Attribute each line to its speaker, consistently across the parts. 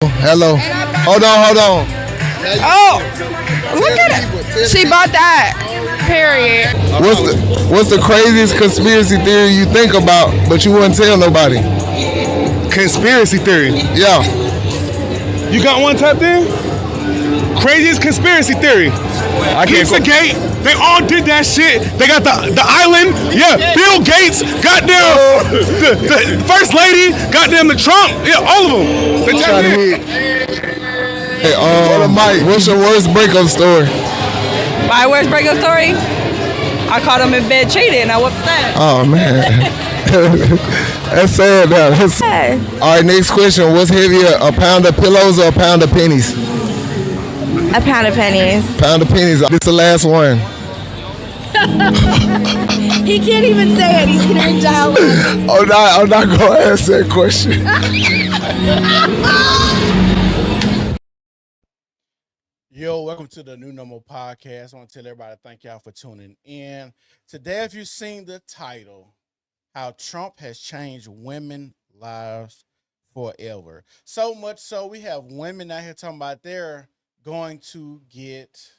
Speaker 1: Hello. Hold on.
Speaker 2: Oh, look at it. She bought that. Period.
Speaker 1: What's the craziest conspiracy theory you think about, but you wouldn't tell nobody?
Speaker 3: Conspiracy theory.
Speaker 1: Yeah.
Speaker 3: You got one tapped in? Craziest conspiracy theory. Pizzagate. They all did that shit. They got the island. Yeah, Bill Gates. Goddamn the first lady. Goddamn the Trump. Yeah, all of them. They tapped in.
Speaker 1: Hey, what's your worst breakup story?
Speaker 2: My worst breakup story? I caught him in bed cheating. I whooped that.
Speaker 1: Oh man. That's sad.
Speaker 2: Hey.
Speaker 1: All right, next question. What's heavier, a pound of pillows or a pound of pennies?
Speaker 4: A pound of pennies.
Speaker 1: Pound of pennies. This is the last one.
Speaker 4: He can't even say it. He's getting down.
Speaker 1: I'm not going to answer that question.
Speaker 5: Yo, welcome to the New Normal Podcast. I want to tell everybody thank y'all for tuning in. Today, if you've seen the title, How Trump Has Changed Women's Lives Forever. So much so, we have women out here talking about they're going to get,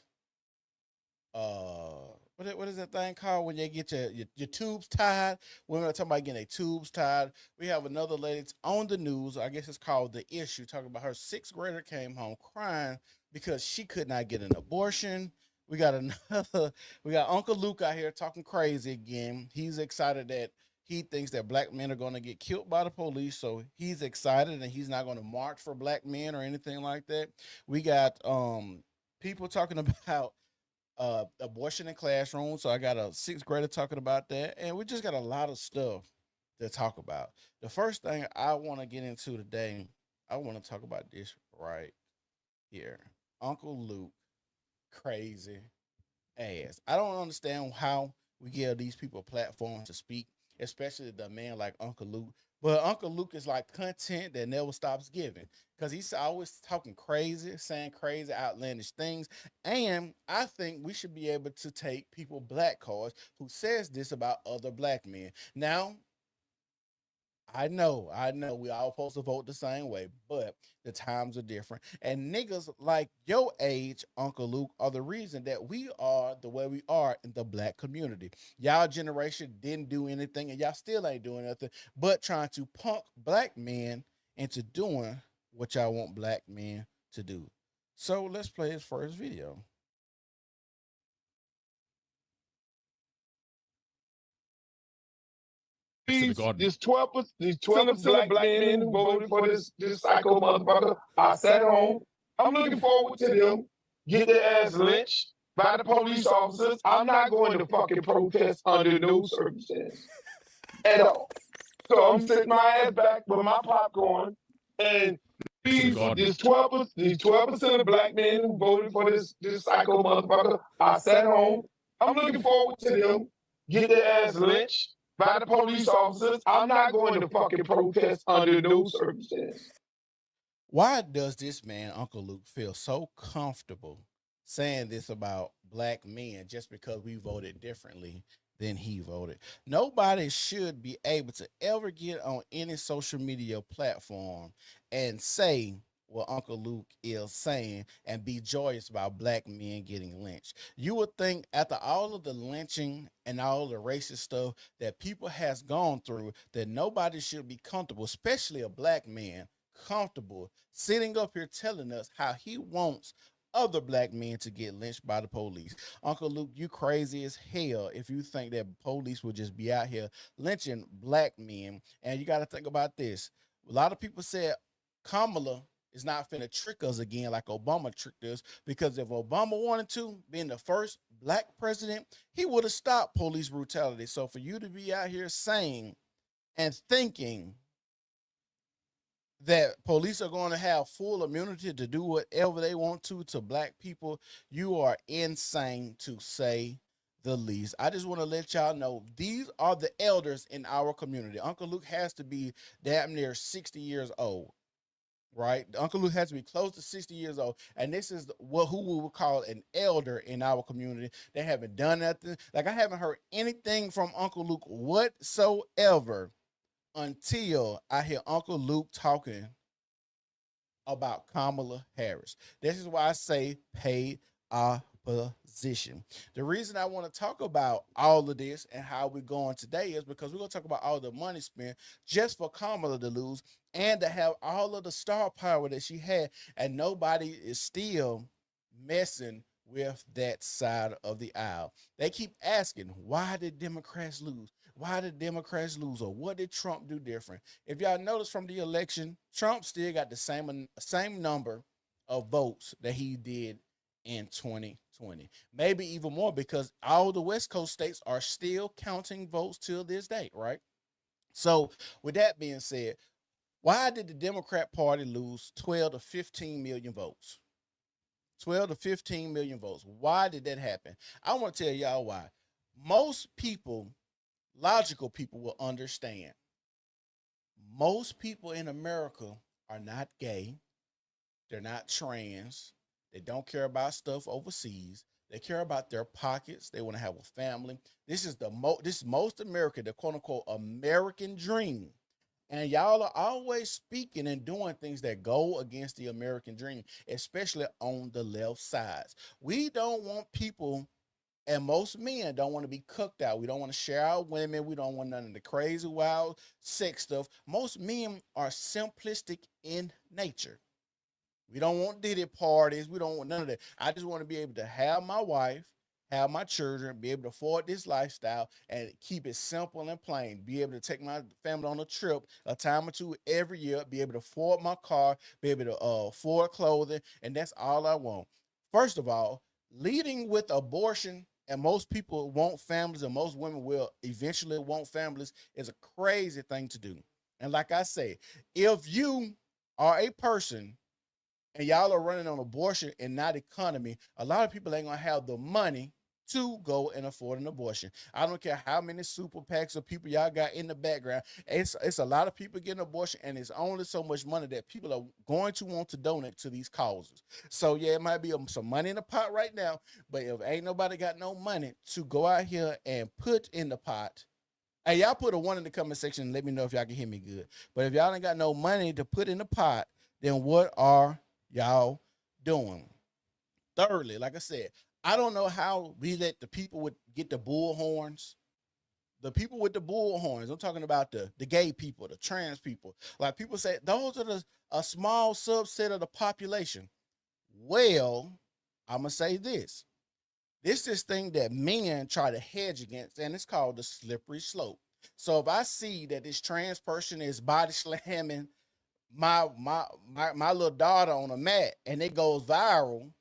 Speaker 5: what is that thing called when you get your tubes tied? Women are talking about getting their tubes tied. We have another lady on the news, I guess it's called The Issue, talking about her sixth grader came home crying because she could not get an abortion. We got Uncle Luke out here talking crazy again. He's excited that he thinks that black men are going to get killed by the police, so he's excited and he's not going to march for black men or anything like that. We got people talking about abortion in classrooms, so I got a sixth grader talking about that, and we just got a lot of stuff to talk about. The first thing I want to get into today, I want to talk about this right here. Uncle Luke, crazy ass. I don't understand how we give these people platforms to speak, especially the man like Uncle Luke. But Uncle Luke is like content that never stops giving because he's always talking crazy, saying crazy, outlandish things. And I think we should be able to take people black cards who says this about other black men. Now, I know, we all supposed to vote the same way, but the times are different. And niggas like your age, Uncle Luke, are the reason that we are the way we are in the black community. Y'all generation didn't do anything, and y'all still ain't doing nothing, but trying to punk black men into doing what y'all want black men to do. So let's play his first video.
Speaker 6: These 12 black men who voted for this psycho motherfucker I sat home. I'm looking forward to them get their ass lynched by the police officers. I'm not going to fucking protest under no circumstance at all. So I'm sitting my ass back with my popcorn and these 12% of black men who voted for this psycho motherfucker I sat home. I'm looking forward to them get their ass lynched by the police officers. I'm not going to fucking protest under no circumstance.
Speaker 5: Why does this man, Uncle Luke, feel so comfortable saying this about black men just because we voted differently than he voted? Nobody should be able to ever get on any social media platform and say what Uncle Luke is saying and be joyous about black men getting lynched. You would think after all of the lynching and all the racist stuff that people has gone through that nobody should be comfortable, especially a black man, comfortable sitting up here telling us how he wants other black men to get lynched by the police. Uncle Luke, you crazy as hell if you think that police will just be out here lynching black men. And you got to think about this. A lot of people said Kamala is not finna trick us again like Obama tricked us, because if Obama wanted to, being the first black president, he would have stopped police brutality. So for you to be out here saying and thinking that police are going to have full immunity to do whatever they want to black people, you are insane, to say the least. I just want to let y'all know these are the elders in our community. Uncle Luke has to be damn near 60 years old, right? Uncle Luke has to be close to 60 years old, and this is who we would call an elder in our community. They haven't done nothing. Like, I haven't heard anything from Uncle Luke whatsoever until I hear Uncle Luke talking about Kamala Harris. This is why I say paid opposition. The reason I want to talk about all of this and how we're going today is because we're going to talk about all the money spent just for Kamala to lose and to have all of the star power that she had, and nobody is still messing with that side of the aisle. They keep asking, why did Democrats lose? Why did Democrats lose? Or what did Trump do different? If y'all notice from the election, Trump still got the same number of votes that he did in 2020. Maybe even more, because all the West Coast states are still counting votes till this day, right? So with that being said, why did the Democrat Party lose 12 to 15 million votes? 12 to 15 million votes. Why did that happen? I want to tell y'all why. Most people, logical people, will understand. Most people in America are not gay. They're not trans. They don't care about stuff overseas. They care about their pockets. They want to have a family. This is most American, the quote unquote American dream. And y'all are always speaking and doing things that go against the American dream, especially on the left sides. We don't want people, and most men don't want to be cooked out. We don't want to share our women. We don't want none of the crazy, wild sex stuff. Most men are simplistic in nature. We don't want Diddy parties. We don't want none of that. I just want to be able to have my wife, have my children, be able to afford this lifestyle and keep it simple and plain. Be able to take my family on a trip a time or two every year, be able to afford my car, be able to afford clothing, and that's all I want. First of all, leading with abortion, and most people want families, and most women will eventually want families, is a crazy thing to do. And like I say, if you are a person and y'all are running on abortion and not economy, a lot of people ain't gonna have the money to go and afford an abortion. I don't care how many super PACs of people y'all got in the background. It's a lot of people getting abortion, and it's only so much money that people are going to want to donate to these causes. So yeah, it might be some money in the pot right now, but if ain't nobody got no money to go out here and put in the pot, hey, y'all put a 1 in the comment section and let me know if y'all can hear me good. But if y'all ain't got no money to put in the pot, then what are y'all doing? Thirdly, like I said, I don't know how we let the people would get the bull horns. The people with the bull horns, I'm talking about the gay people, the trans people. Like people say, those are a small subset of the population. Well, I'm going to say this. This thing that men try to hedge against, and it's called the slippery slope. So if I see that this trans person is body slamming my little daughter on a mat and it goes viral,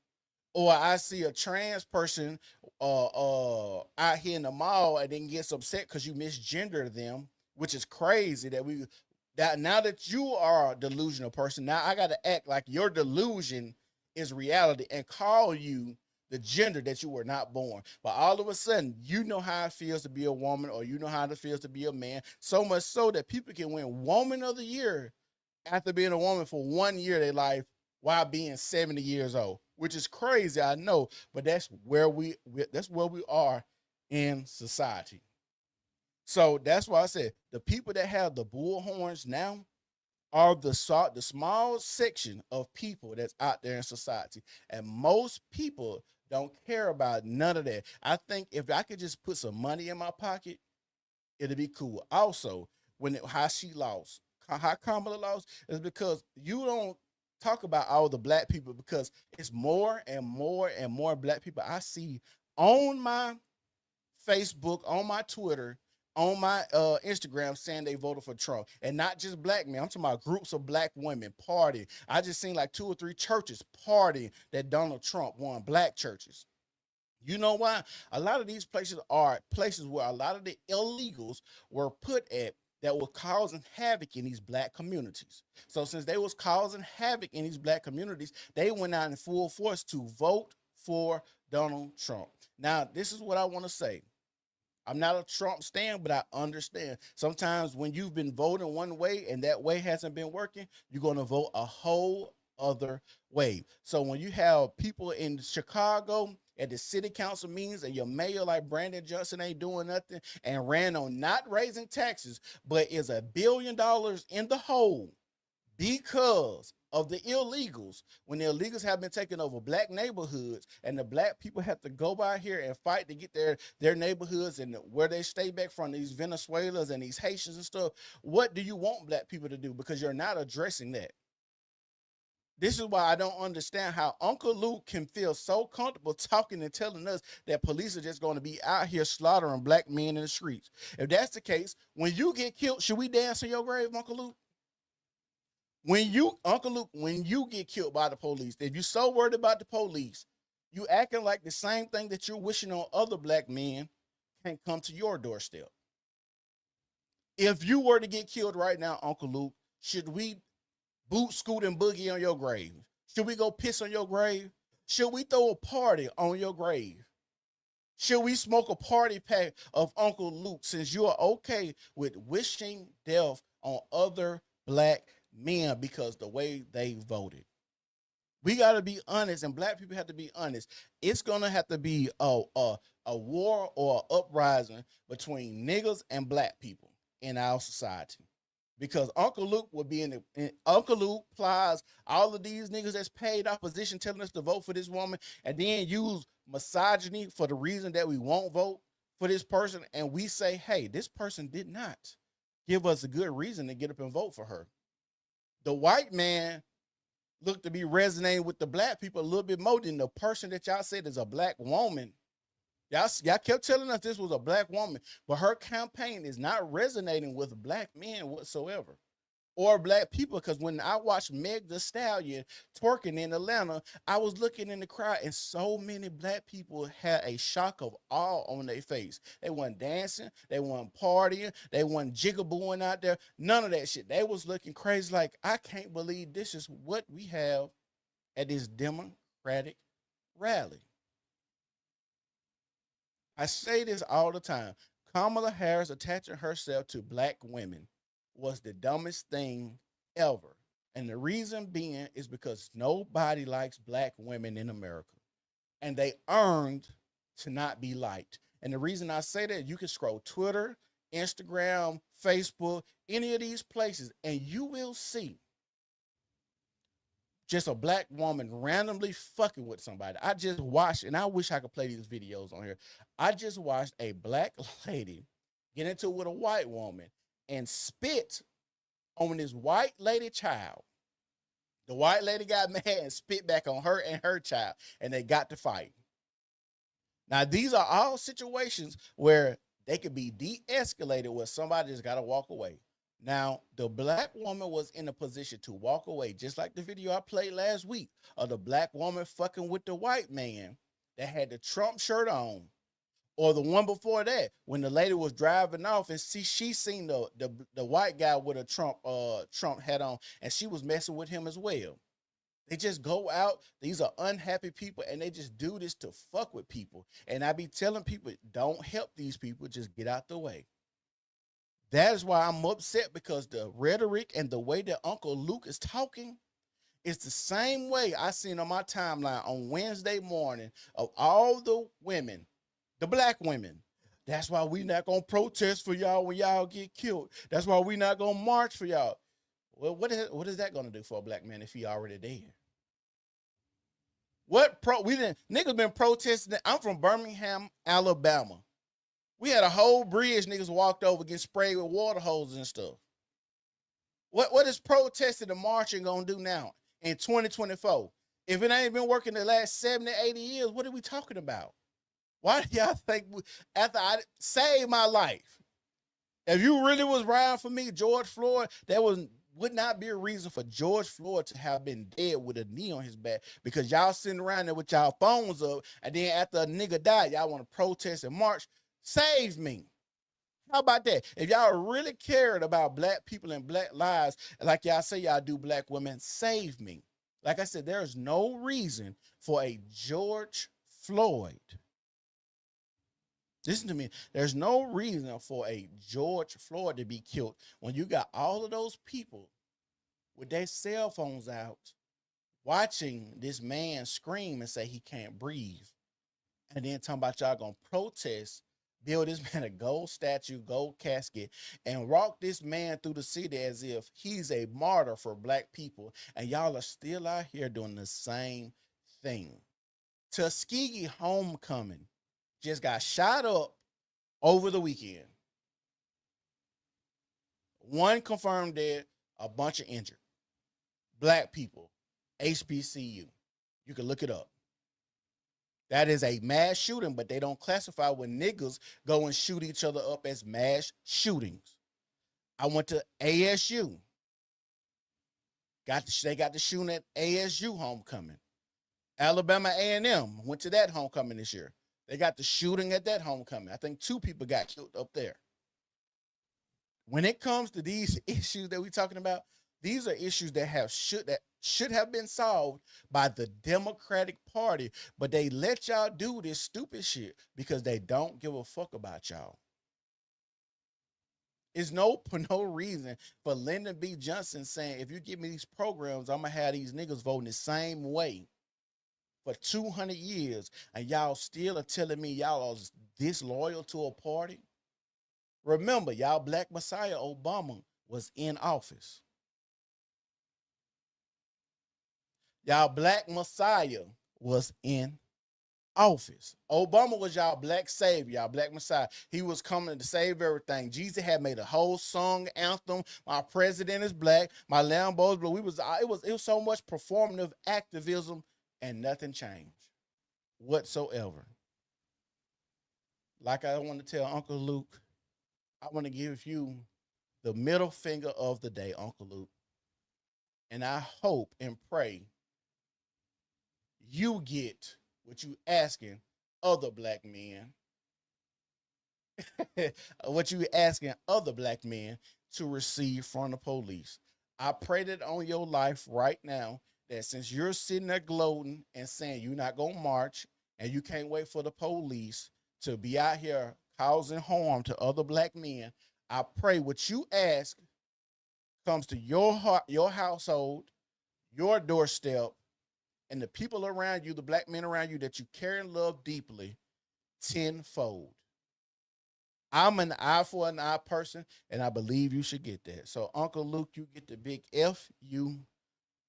Speaker 5: or I see a trans person out here in the mall and then gets upset because you misgender them, which is crazy that now that you are a delusional person, now I got to act like your delusion is reality and call you the gender that you were not born. But all of a sudden, you know how it feels to be a woman, or you know how it feels to be a man, so much so that people can win Woman of the Year after being a woman for 1 year of their life while being 70 years old, which is crazy, I know, but that's where we are in society. So that's why I said the people that have the bull horns now are the small section of people that's out there in society, and most people don't care about none of that. I think if I could just put some money in my pocket, it'd be cool. Also, how Kamala lost is because you don't talk about all the black people, because it's more and more and more black people I see on my Facebook, on my Twitter, on my Instagram saying they voted for Trump. And not just black men. I'm talking about groups of black women partying. I just seen like 2 or 3 churches partying that Donald Trump won, black churches. You know why? A lot of these places are places where a lot of the illegals were put at that were causing havoc in these black communities. So since they was causing havoc in these black communities, they went out in full force to vote for Donald Trump. Now, this is what I want to say. I'm not a Trump stan, but I understand. Sometimes when you've been voting one way and that way hasn't been working, you're going to vote a whole other way. So when you have people in Chicago at the city council meetings and your mayor like Brandon Johnson ain't doing nothing and ran on not raising taxes, but is $1 billion in the hole because of the illegals. When the illegals have been taking over black neighborhoods and the black people have to go by here and fight to get their neighborhoods and where they stay back from, these Venezuelans and these Haitians and stuff, what do you want black people to do? Because you're not addressing that. This is why I don't understand how Uncle Luke can feel so comfortable talking and telling us that police are just going to be out here slaughtering black men in the streets. If that's the case, when you get killed, should we dance in your grave, Uncle Luke? Uncle Luke, when you get killed by the police, if you're so worried about the police, you acting like the same thing that you're wishing on other black men can't come to your doorstep. If you were to get killed right now, Uncle Luke, should we boot, scoot, and boogie on your grave? Should we go piss on your grave? Should we throw a party on your grave? Should we smoke a party pack of Uncle Luke since you are okay with wishing death on other black men because the way they voted? We got to be honest, and black people have to be honest. It's going to have to be a war or an uprising between niggas and black people in our society. Because Uncle Luke would be Uncle Luke, Plies, all of these niggas that's paid opposition telling us to vote for this woman and then use misogyny for the reason that we won't vote for this person. And we say, hey, this person did not give us a good reason to get up and vote for her. The white man looked to be resonating with the black people a little bit more than the person that y'all said is a black woman. Y'all kept telling us this was a black woman, but her campaign is not resonating with black men whatsoever or black people. Because when I watched Meg Thee Stallion twerking in Atlanta, I was looking in the crowd and so many black people had a shock of awe on their face. They weren't dancing. They weren't partying. They weren't jigabooing out there. None of that shit. They was looking crazy like, I can't believe this is what we have at this Democratic rally. I say this all the time. Kamala Harris attaching herself to black women was the dumbest thing ever. And the reason being is because nobody likes black women in America. And they earned to not be liked. And the reason I say that, you can scroll Twitter, Instagram, Facebook, any of these places, and you will see just a black woman randomly fucking with somebody. I just watched, and I wish I could play these videos on here. I just watched a black lady get into it with a white woman and spit on this white lady child. The white lady got mad and spit back on her and her child, and they got to fight. Now, these are all situations where they could be de-escalated where somebody just got to walk away. Now, the black woman was in a position to walk away, just like the video I played last week of the black woman fucking with the white man that had the Trump shirt on, or the one before that when the lady was driving off and she seen the white guy with a Trump hat on, and she was messing with him as well. They just go out. These are unhappy people, and they just do this to fuck with people. And I be telling people, don't help these people. Just get out the way. That is why I'm upset, because the rhetoric and the way that Uncle Luke is talking is the same way I seen on my timeline on Wednesday morning of all the women, the black women. That's why we not going to protest for y'all when y'all get killed. That's why we not going to march for y'all. Well, what is that going to do for a black man if he already dead? Niggas been protesting. I'm from Birmingham, Alabama. We had a whole bridge niggas walked over, getting sprayed with water hoses and stuff. What is protesting and marching gonna do now in 2024? If it ain't been working the last 70, 80 years, what are we talking about? Why do y'all think after I saved my life, if you really was riding for me, George Floyd, would not be a reason for George Floyd to have been dead with a knee on his back, because y'all sitting around there with y'all phones up, and then after a nigga died, y'all want to protest and march. Save me. How about that? If y'all really cared about black people and black lives, like y'all say y'all do black women, save me. Like I said, there's no reason for a George Floyd. Listen to me. There's no reason for a George Floyd to be killed when you got all of those people with their cell phones out watching this man scream and say he can't breathe. And then talking about y'all gonna protest build this man a gold statue, gold casket, and walk this man through the city as if he's a martyr for black people. And y'all are still out here doing the same thing. Tuskegee homecoming just got shot up over the weekend. 1 confirmed dead, a bunch of injured. Black people, HBCU. You can look it up. That is a mass shooting, but they don't classify when niggas go and shoot each other up as mass shootings. I went to ASU. They got the shooting at ASU homecoming. Alabama A&M went to that homecoming this year. They got the shooting at that homecoming. I think 2 people got killed up there. When it comes to these issues that we're talking about, these are issues that should have been solved by the Democratic Party, but they let y'all do this stupid shit because they don't give a fuck about y'all. It's no reason for Lyndon B. Johnson saying, if you give me these programs, I'm gonna have these niggas voting the same way for 200 years, and y'all still are telling me y'all are disloyal to a party. Remember, y'all Black Messiah Obama was in office. Y'all Black Messiah was in office. Obama was y'all Black savior, y'all Black Messiah. He was coming to save everything. Jesus had made a whole song anthem. My president is black. My Lambo is blue. It was so much performative activism, and nothing changed whatsoever. Like I want to tell Uncle Luke, I want to give you the middle finger of the day, Uncle Luke. And I hope and pray you get what you asking other black men, what you asking other black men to receive from the police. I pray that on your life right now, that since you're sitting there gloating and saying you're not going to march and you can't wait for the police to be out here causing harm to other black men, I pray what you ask comes to your heart, your household, your doorstep, and the people around you, the black men around you that you care and love deeply, tenfold. I'm an eye for an eye person, and I believe you should get that. So, Uncle Luke, you get the big FU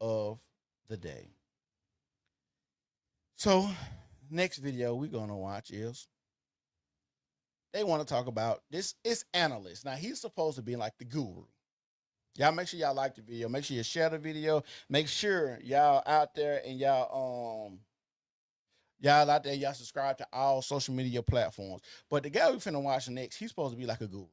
Speaker 5: of the day. So, next video we're going to watch is, they want to talk about this. It's analyst. Now, he's supposed to be like the guru. Y'all make sure y'all like the video. Make sure you share the video. Make sure y'all out there and y'all out there, y'all subscribe to all social media platforms. But the guy we finna watch next, he's supposed to be like a guru.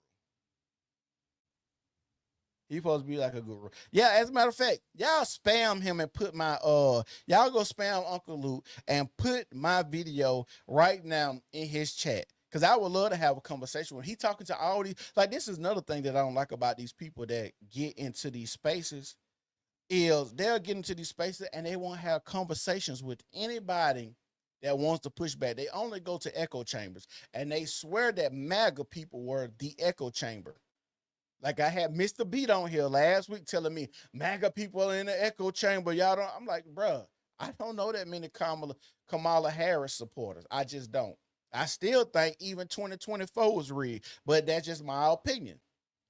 Speaker 5: He's supposed to be like a guru. Yeah, as a matter of fact, y'all spam him and put my y'all go spam Uncle Luke and put my video right now in his chat. Because I would love to have a conversation when he talking to all these. Like, this is another thing that I don't like about these people that get into these spaces, is they'll get into these spaces and they won't have conversations with anybody that wants to push back. They only go to echo chambers, and they swear that MAGA people were the echo chamber. Like, I had Mr. Beat on here last week telling me MAGA people are in the echo chamber. Y'all don't. I'm like, bruh, I don't know that many Kamala Harris supporters. I just don't. I still think even 2024 was rigged, but that's just my opinion.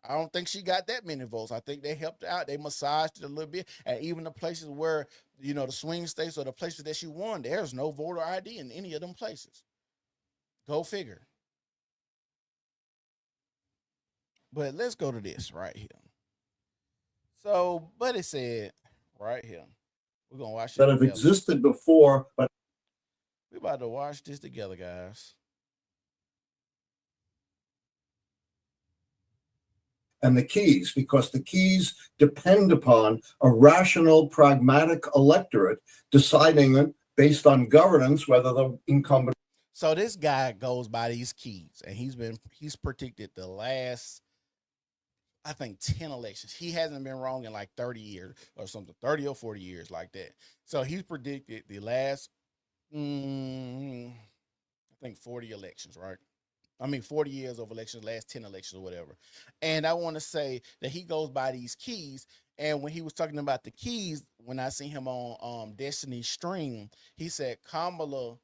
Speaker 5: I don't think she got that many votes. I think they helped her out. They massaged it a little bit. And even the places where, you know, the swing states or the places that she won, there's no voter ID in any of them places. Go figure. But let's go to this right here. So, Buddy said right here, we're going to watch
Speaker 7: that have existed before, but
Speaker 5: we're about to watch this together, guys.
Speaker 7: And the keys, because the keys depend upon a rational, pragmatic electorate deciding based on governance whether the incumbent.
Speaker 5: So this guy goes by these keys, and he's predicted the last, I think, 10 elections. He hasn't been wrong in like 30 years or something, 30 or 40 years like that. So he's predicted the last, I think 40 elections, right? I mean, 40 years of elections, last 10 elections or whatever. And I want to say that he goes by these keys. And when he was talking about the keys, when I seen him on Destiny's stream, he said Kamala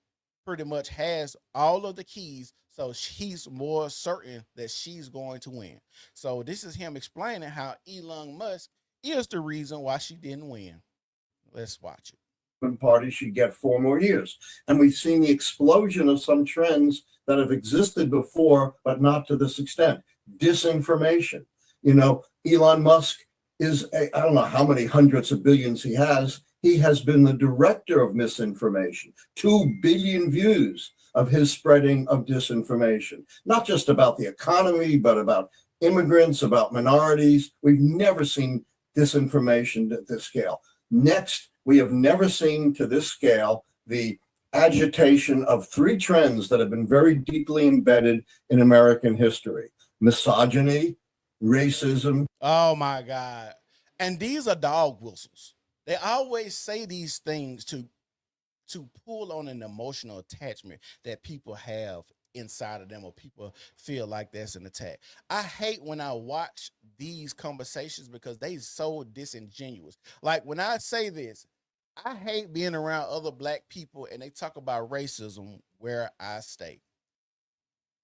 Speaker 5: pretty much has all of the keys, so he's more certain that she's going to win. So this is him explaining how Elon Musk is the reason why she didn't win. Let's watch it.
Speaker 7: Party should get 4 more years. And we've seen the explosion of some trends that have existed before, but not to this extent. Disinformation. You know, Elon Musk is, I don't know how many hundreds of billions he has. He has been the director of misinformation. 2 billion views of his spreading of disinformation, not just about the economy, but about immigrants, about minorities. We've never seen disinformation at this scale. Next, we have never seen to this scale the agitation of 3 trends that have been very deeply embedded in American history: misogyny, racism.
Speaker 5: Oh my God. And these are dog whistles. They always say these things to pull on an emotional attachment that people have inside of them, or people feel like that's an attack. I hate when I watch these conversations because they so disingenuous. Like when I say this, I hate being around other black people and they talk about racism where I stay.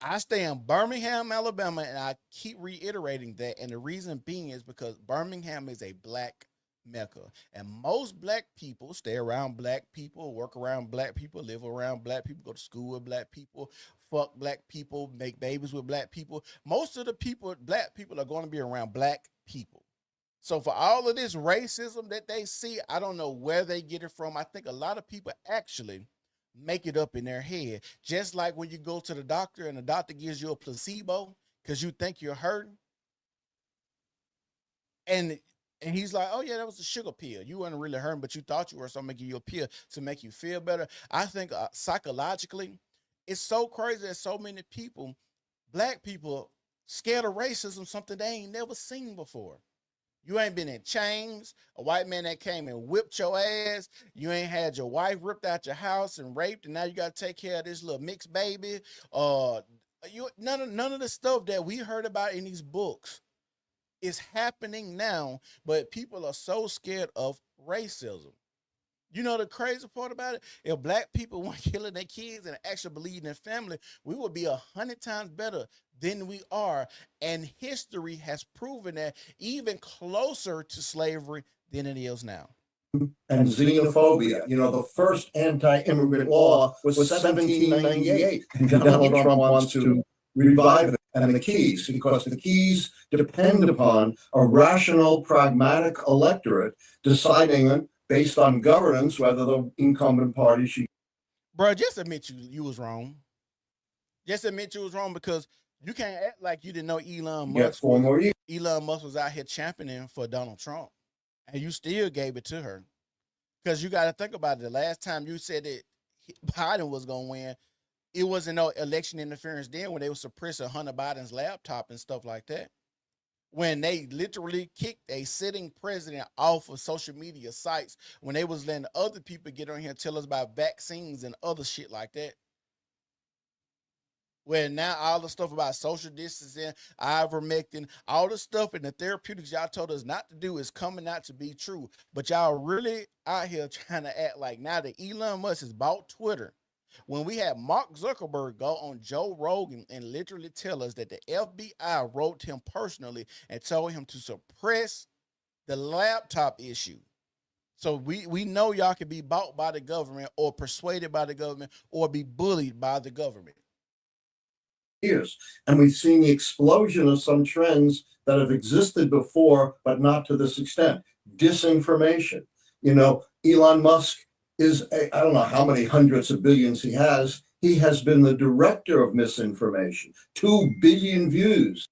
Speaker 5: I stay in Birmingham, Alabama, and I keep reiterating that. And the reason being is because Birmingham is a black mecca. And most black people stay around black people, work around black people, live around black people, go to school with black people, fuck black people, make babies with black people. Most of the people, black people, are going to be around black people. So for all of this racism that they see, I don't know where they get it from. I think a lot of people actually make it up in their head. Just like when you go to the doctor and the doctor gives you a placebo because you think you're hurting. And he's like, oh yeah, that was a sugar pill. You weren't really hurting, but you thought you were, so I'm making you a pill to make you feel better. I think psychologically, it's so crazy that so many people, black people, scared of racism, something they ain't never seen before. You ain't been in chains, a white man that came and whipped your ass. You ain't had your wife ripped out your house and raped, and now you got to take care of this little mixed baby. None of the stuff that we heard about in these books is happening now, but people are so scared of racism. You know the crazy part about it? If black people weren't killing their kids and actually believed in their family, we would be 100 times better than we are. And history has proven that even closer to slavery than it is now.
Speaker 7: And xenophobia. You know, the first anti-immigrant law was 1798, and Donald Trump wants to revive it. And the keys, because the keys depend upon a rational, pragmatic electorate deciding based on governance whether the incumbent party should.
Speaker 5: Bro, just admit you was wrong. Just admit you was wrong, because you can't act like you didn't know Elon Musk.
Speaker 7: 4 more years.
Speaker 5: Elon Musk was out here championing for Donald Trump, and you still gave it to her. Because you got to think about it. The last time you said that Biden was going to win, it wasn't no election interference then when they were suppressing Hunter Biden's laptop and stuff like that. When they literally kicked a sitting president off of social media sites, when they was letting other people get on here and tell us about vaccines and other shit like that. Where now all the stuff about social distancing, ivermectin, all the stuff in the therapeutics y'all told us not to do is coming out to be true. But y'all really out here trying to act like now that Elon Musk has bought Twitter, when we had Mark Zuckerberg go on Joe Rogan and literally tell us that the FBI wrote him personally and told him to suppress the laptop issue. So we know y'all can be bought by the government or persuaded by the government or be bullied by the government.
Speaker 7: Years. And we've seen the explosion of some trends that have existed before, but not to this extent. Disinformation. You know, Elon Musk is, I don't know how many hundreds of billions he has. He has been the director of misinformation. 2 billion views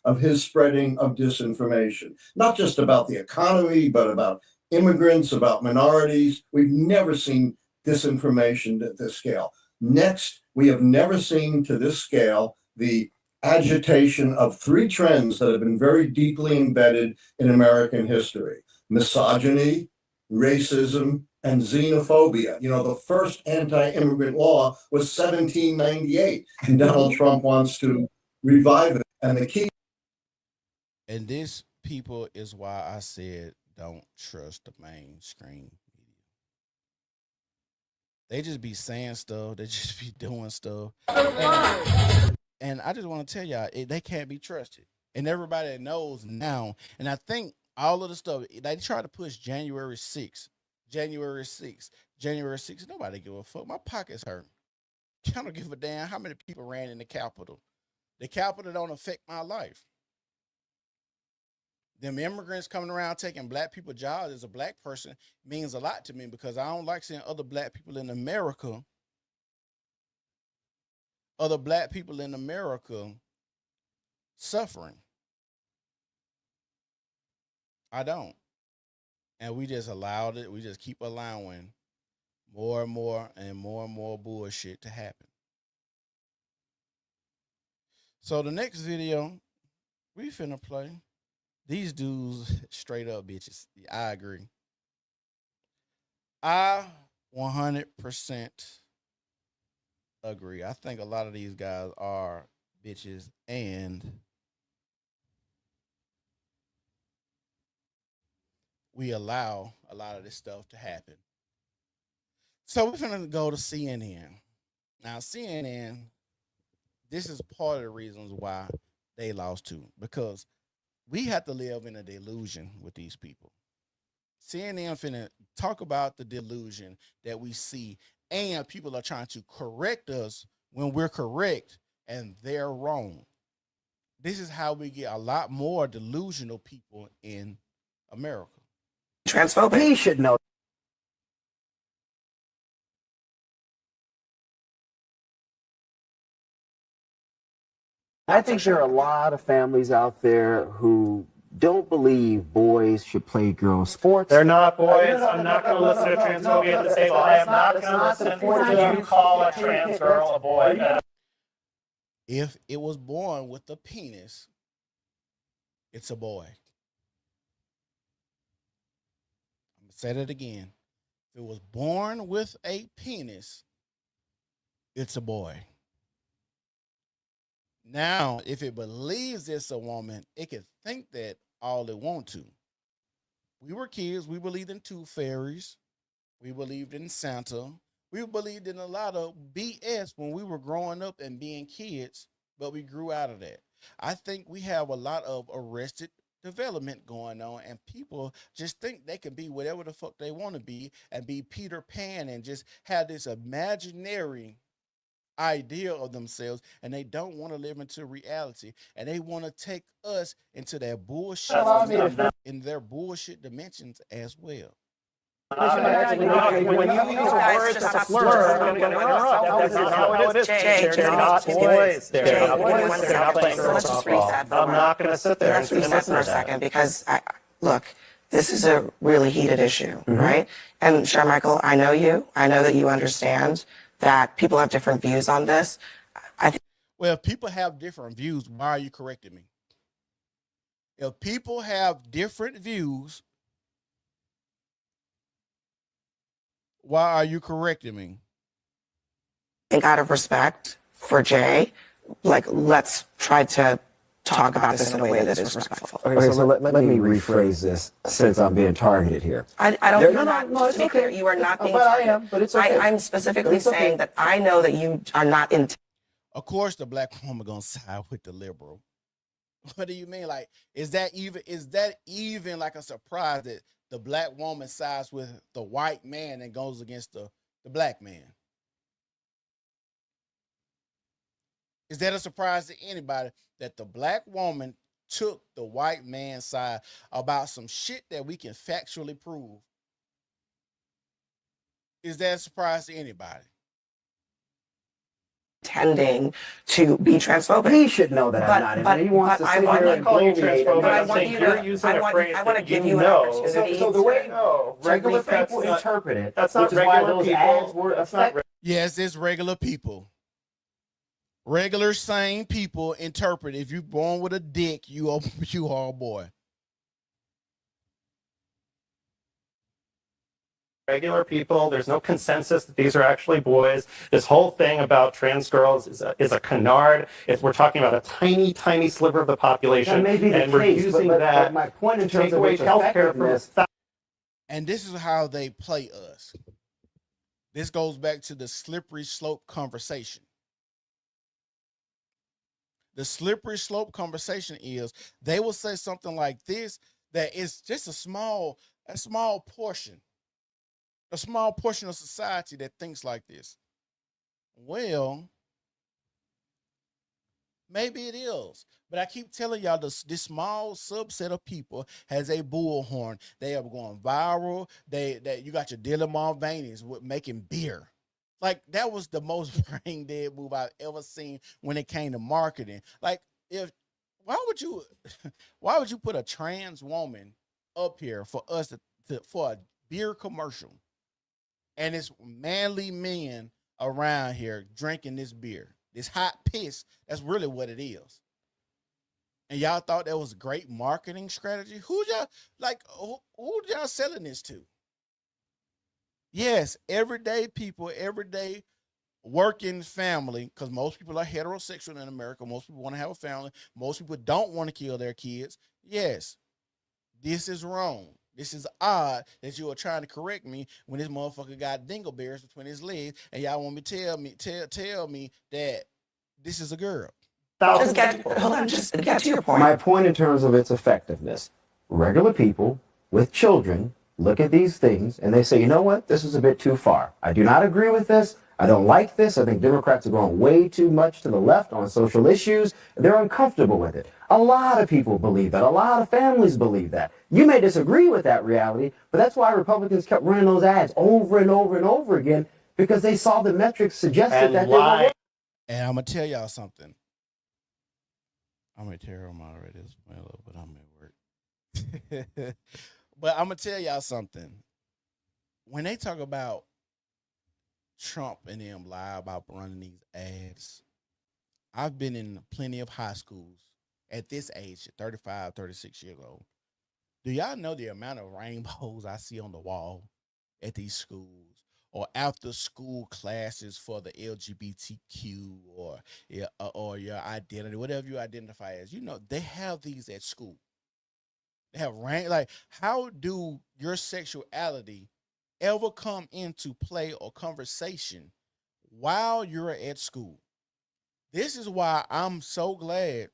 Speaker 7: of his spreading of disinformation, not just about the economy, but about immigrants, about minorities. We've never seen disinformation at this scale. Next, we have never seen to this scale the agitation of 3 trends that have been very deeply embedded in American history: misogyny, racism, and xenophobia. You know, the first anti-immigrant law was 1798, and Donald Trump wants to revive it. And the key.
Speaker 5: And this, people, is why I said don't trust the mainstream media. They just be saying stuff. They just be doing stuff. And I just want to tell y'all, they can't be trusted. And everybody knows now. And I think all of the stuff, they try to push January 6th. January 6th. January 6th. Nobody give a fuck. My pockets hurt. I don't give a damn how many people ran in the Capitol. The Capitol don't affect my life. Them immigrants coming around taking black people jobs as a black person means a lot to me because I don't like seeing other black people in America suffering. I don't. And we just allowed it. We just keep allowing more and more and more and more bullshit to happen. So the next video we finna play, these dudes straight up bitches. I agree. I 100% agree. I think a lot of these guys are bitches and we allow a lot of this stuff to happen. So we're going to go to CNN. Now, CNN, this is part of the reasons why they lost too, because we have to live in a delusion with these people. CNN finna talk about the delusion that we see, and people are trying to correct us when we're correct and they're wrong. This is how we get a lot more delusional people in America.
Speaker 8: Transphobic. He should know. I think there are a lot of families out there who don't believe boys should play girls' sports.
Speaker 9: They're not boys. I'm not going to listen to transphobia at this table. I am not going to listen to you call a trans girl a boy.
Speaker 5: If it was born with a penis, it's a boy. I'm going to say that again. If it was born with a penis, it's a boy. Now, if it believes it's a woman, it can think that all it wants to. We were kids. We believed in tooth fairies. We believed in Santa. We believed in a lot of BS when we were growing up and being kids, but we grew out of that. I think we have a lot of arrested development going on, and people just think they can be whatever the fuck they want to be and be Peter Pan and just have this imaginary idea of themselves, and they don't want to live into reality, and they want to take us into their bullshit in their bullshit dimensions as well.
Speaker 9: When you use words to slur, I'm going to interrupt. That's not how it is. They're not boys. They're not boys. They're not playing girls softball. I'm not going to sit there and listen for a second
Speaker 8: because look, this is a really heated issue, right? And Sharmichael, I know you. I know that you understand that people have different views on this.
Speaker 5: Well, if people have different views, why are you correcting me? If people have different views, why are you correcting me?
Speaker 8: And out of respect for Jay, like, let's try to talk about this in a way that is respectful.
Speaker 10: Okay, so let me rephrase this since I'm being targeted here.
Speaker 8: I don't know. To be clear, you are not being targeted.
Speaker 10: I am, but it's okay.
Speaker 8: I'm specifically saying that I know that you are not in.
Speaker 5: Of course, the black woman gonna side with the liberal. What do you mean? Like, is that even like a surprise that the black woman sides with the white man and goes against the black man? Is that a surprise to anybody that the black woman took the white man's side about some shit that we can factually prove? Is that a surprise to anybody?
Speaker 8: Tending to be transphobic.
Speaker 10: He should know that I'm not. He wants to sit here and
Speaker 9: call you transphobic. I want you
Speaker 8: to using a phrase
Speaker 9: I want to
Speaker 8: give you an opportunity.
Speaker 10: So the way regular people interpret it, that's not regular people. That's not.
Speaker 5: Yes, it's regular people. Regular sane people interpret. If you're born with a dick, you are a boy.
Speaker 9: Regular people, there's no consensus that these are actually boys. This whole thing about trans girls is a canard. If we're talking about a tiny, tiny sliver of the population, and we're using that
Speaker 10: my point in
Speaker 9: to take away healthcare from.
Speaker 5: And this is how they play us. This goes back to the slippery slope conversation. The slippery slope conversation is they will say something like this that is just a small portion of society that thinks like this. Well, maybe it is, but I keep telling y'all this small subset of people has a bullhorn. They are going viral. You got your Dylan Mulvaney's with making beer. Like that was the most brain dead move I've ever seen when it came to marketing. Like why would you put a trans woman up here for us for a beer commercial, and it's manly men around here drinking this beer, this hot piss? That's really what it is. And y'all thought that was a great marketing strategy? Who y'all selling this to? Yes, everyday people, everyday working family, because most people are heterosexual in America. Most people want to have a family. Most people don't want to kill their kids. Yes, this is wrong. This is odd that you are trying to correct me when this motherfucker got dingleberries between his legs, and y'all want me to tell me that this is a girl.
Speaker 8: Just get to your point.
Speaker 10: My point in terms of its effectiveness, regular people with children look at these things and they say, you know what, this is a bit too far. I do not agree with this. I don't like this. I think Democrats are going way too much to the left on social issues. They're uncomfortable with it. A lot of people believe that. A lot of families believe that. You may disagree with that reality, but that's why Republicans kept running those ads over and over and over again, because they saw the metrics suggested that they were.
Speaker 5: And I'm going to tell y'all something. I'm a terrible moderator, but I'm at work. But I'm going to tell y'all something. When they talk about Trump and them lie about running these ads, I've been in plenty of high schools at this age, 35, 36 years old. Do y'all know the amount of rainbows I see on the wall at these schools, or after school classes for the LGBTQ or your identity, whatever you identify as? You know, they have these at school. They have how do your sexuality ever come into play or conversation while you're at school? This is why I'm so glad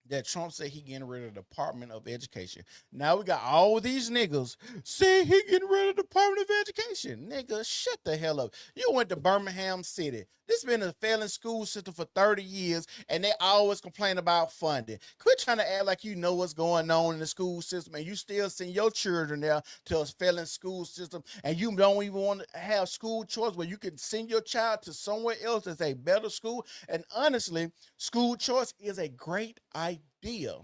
Speaker 5: that Trump said he getting rid of the Department of Education. Now we got all these niggas saying he getting rid of the Department of Education. Nigga, shut the hell up. You went to Birmingham City. This been a failing school system for 30 years, and they always complain about funding. Quit trying to act like you know what's going on in the school system, and you still send your children there to a failing school system, and you don't even want to have school choice where you can send your child to somewhere else that's a better school. And honestly, school choice is a great idea.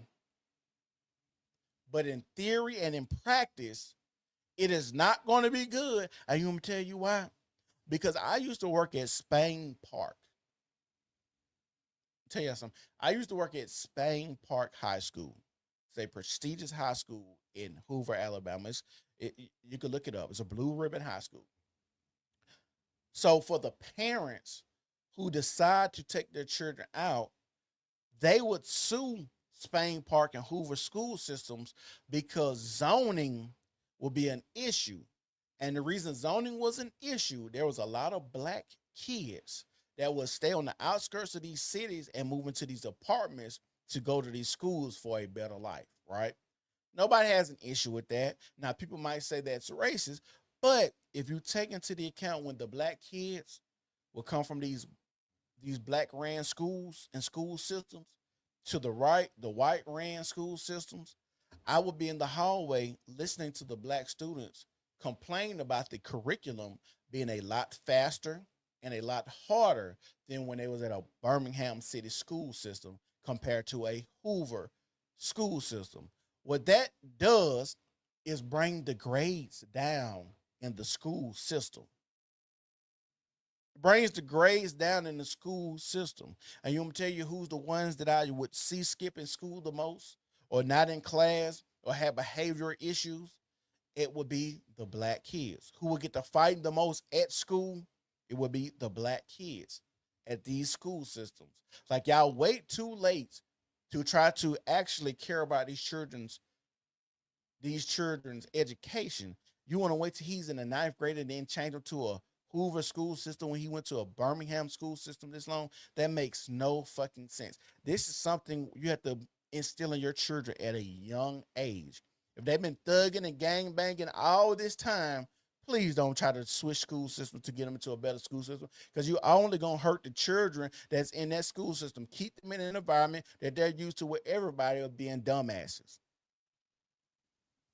Speaker 5: But in theory and in practice, it is not going to be good. And you want me to tell you why? Because I used to work at Spain Park. I'll tell you something. I used to work at Spain Park High School. It's a prestigious high school in Hoover, Alabama. You can look it up. It's a blue ribbon high school. So for the parents who decide to take their children out, they would sue Spain Park and Hoover school systems because zoning will be an issue. And the reason zoning was an issue, there was a lot of black kids that would stay on the outskirts of these cities and move into these apartments to go to these schools for a better life, right? Nobody has an issue with that. Now, people might say that's racist, but if you take into the account when the black kids will come from these black ran schools and school systems to the white ran school systems, I would be in the hallway listening to the black students complain about the curriculum being a lot faster and a lot harder than when they was at a Birmingham City school system compared to a Hoover school system. What that does is bring the grades down in the school system. Brings the grades down in the school system. And you want me to tell you who's the ones that I would see skipping school the most, or not in class, or have behavioral issues? It would be the black kids. Who would get to fight the most at school? It would be the black kids at these school systems. Like, y'all wait too late to try to actually care about these children's education. You want to wait till he's in the 9th grade and then change him to a Hoover school system when he went to a Birmingham school system this long. That makes no fucking sense. This is something you have to instill in your children at a young age. If they've been thugging and gang banging all this time, please don't try to switch school systems to get them into a better school system, because you're only going to hurt the children that's in that school system. Keep them in an environment that they're used to, where everybody are being dumbasses.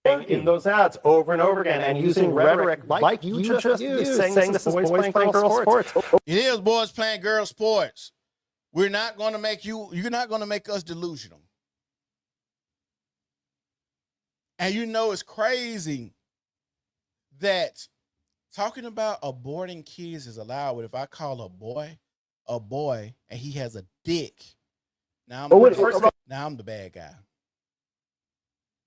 Speaker 9: In those ads over and over again and using rhetoric like you just used, saying this is boys playing girl sports.
Speaker 5: It is boys playing girl sports. We're not going to make you're not going to make us delusional. And you know it's crazy that talking about aborting kids is allowed, but if I call a boy, and he has a dick, now I'm the bad guy.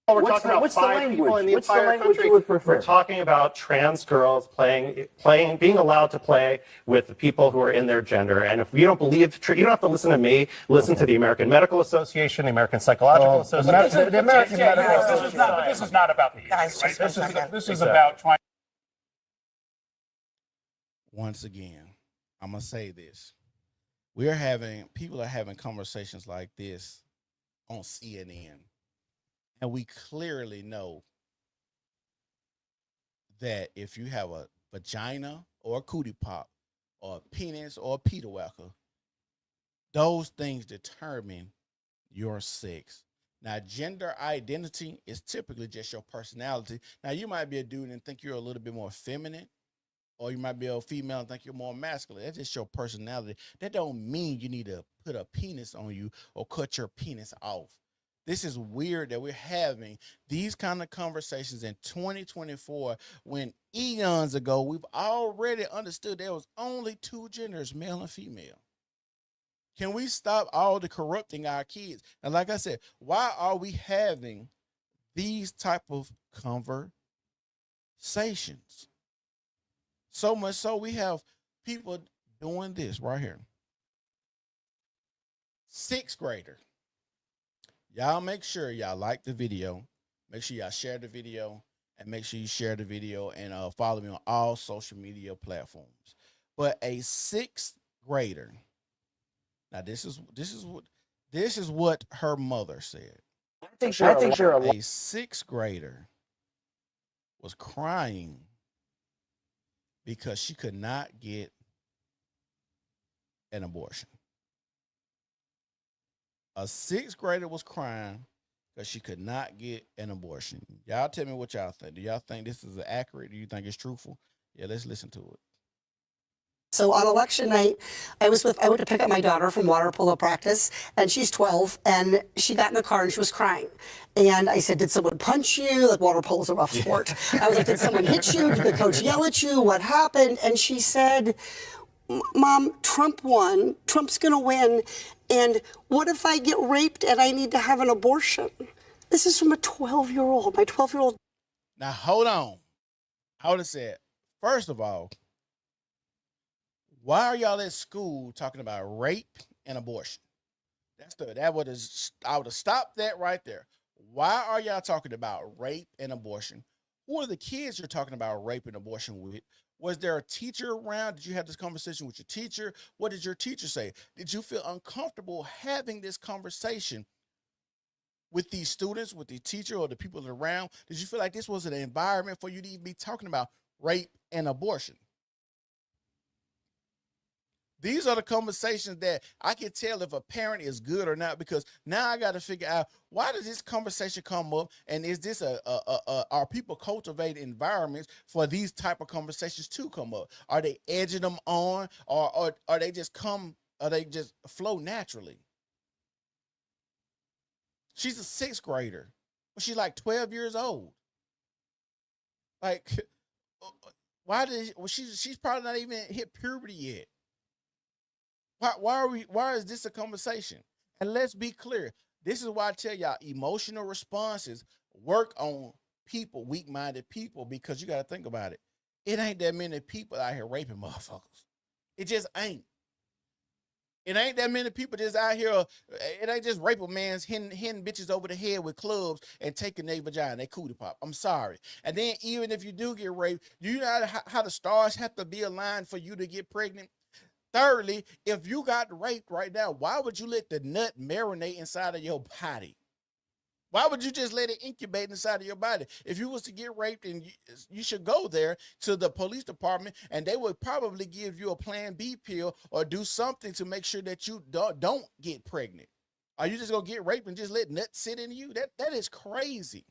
Speaker 9: We're talking about
Speaker 10: what's the
Speaker 9: five
Speaker 10: language?
Speaker 9: people in the
Speaker 10: What's the
Speaker 9: entire
Speaker 10: language
Speaker 9: country.
Speaker 10: you would prefer?
Speaker 9: We're talking about trans girls being allowed to play with the people who are in their gender. And if you don't believe, you don't have to listen to me. Listen to the American Medical Association, the American Psychological Association.
Speaker 10: The American Medical Association.
Speaker 11: This is not about the
Speaker 8: Guys,
Speaker 11: issue,
Speaker 8: just
Speaker 11: right?
Speaker 8: one second.
Speaker 11: This is about trying.
Speaker 5: Once again, I'm gonna say this: people are having conversations like this on CNN. And we clearly know that if you have a vagina or a cootie pop or a penis or a Peter Walker, those things determine your sex. Now, gender identity is typically just your personality. Now, you might be a dude and think you're a little bit more feminine, or you might be a female and think you're more masculine. That's just your personality. That don't mean you need to put a penis on you or cut your penis off. This is weird that we're having these kind of conversations in 2024 when eons ago we've already understood there was only two genders, male and female. Can we stop all the corrupting our kids? And like I said, why are we having these type of conversations? So much so we have people doing this right here. 6th grader. Y'all make sure y'all like the video. Make sure y'all share the video, and make sure you share the video and follow me on all social media platforms. But a 6th grader. Now this is what her mother said.
Speaker 10: I think you're
Speaker 5: A 6th grader was crying because she could not get an abortion. A 6th grader was crying because she could not get an abortion. Y'all tell me what y'all think. Do y'all think this is accurate? Do you think it's truthful? Yeah, let's listen to it.
Speaker 12: So on election night, I went to pick up my daughter from water polo practice, and she's 12, and she got in the car and she was crying. And I said, did someone punch you? Like, water polo is a rough sport. I was like, did someone hit you? Did the coach yell at you? What happened? And she said, Mom, Trump won. Trump's going to win. And what if I get raped and I need to have an abortion? This is from a 12-year-old, my 12-year-old.
Speaker 5: Now, hold on. I would have said, first of all, why are y'all at school talking about rape and abortion? I would have stopped that right there. Why are y'all talking about rape and abortion? Who are the kids you're talking about rape and abortion with? Was there a teacher around? Did you have this conversation with your teacher? What did your teacher say? Did you feel uncomfortable having this conversation with these students, with the teacher or the people around? Did you feel like this was an environment for you to even be talking about rape and abortion? These are the conversations that I can tell if a parent is good or not, because now I got to figure out, why does this conversation come up, and is this are people cultivating environments for these type of conversations to come up? Are they edging them on, or are they just flow naturally? She's a 6th grader, but she's like 12 years old. Like, she's probably not even hit puberty yet. Why is this a conversation? And let's be clear. This is why I tell y'all, emotional responses work on people, weak-minded people, because you got to think about it. It ain't that many people out here raping motherfuckers. It just ain't. It ain't that many people just out here. It ain't just rape a man's hitting bitches over the head with clubs and taking their vagina, they cootie pop. I'm sorry. And then even if you do get raped, do you know how the stars have to be aligned for you to get pregnant? Thirdly, if you got raped right now, why would you let the nut marinate inside of your body? Why would you just let it incubate inside of your body? If you was to get raped, and you should go there to the police department, and they would probably give you a Plan B pill or do something to make sure that you don't get pregnant. Are you just gonna get raped and just let nuts sit in you? That is crazy.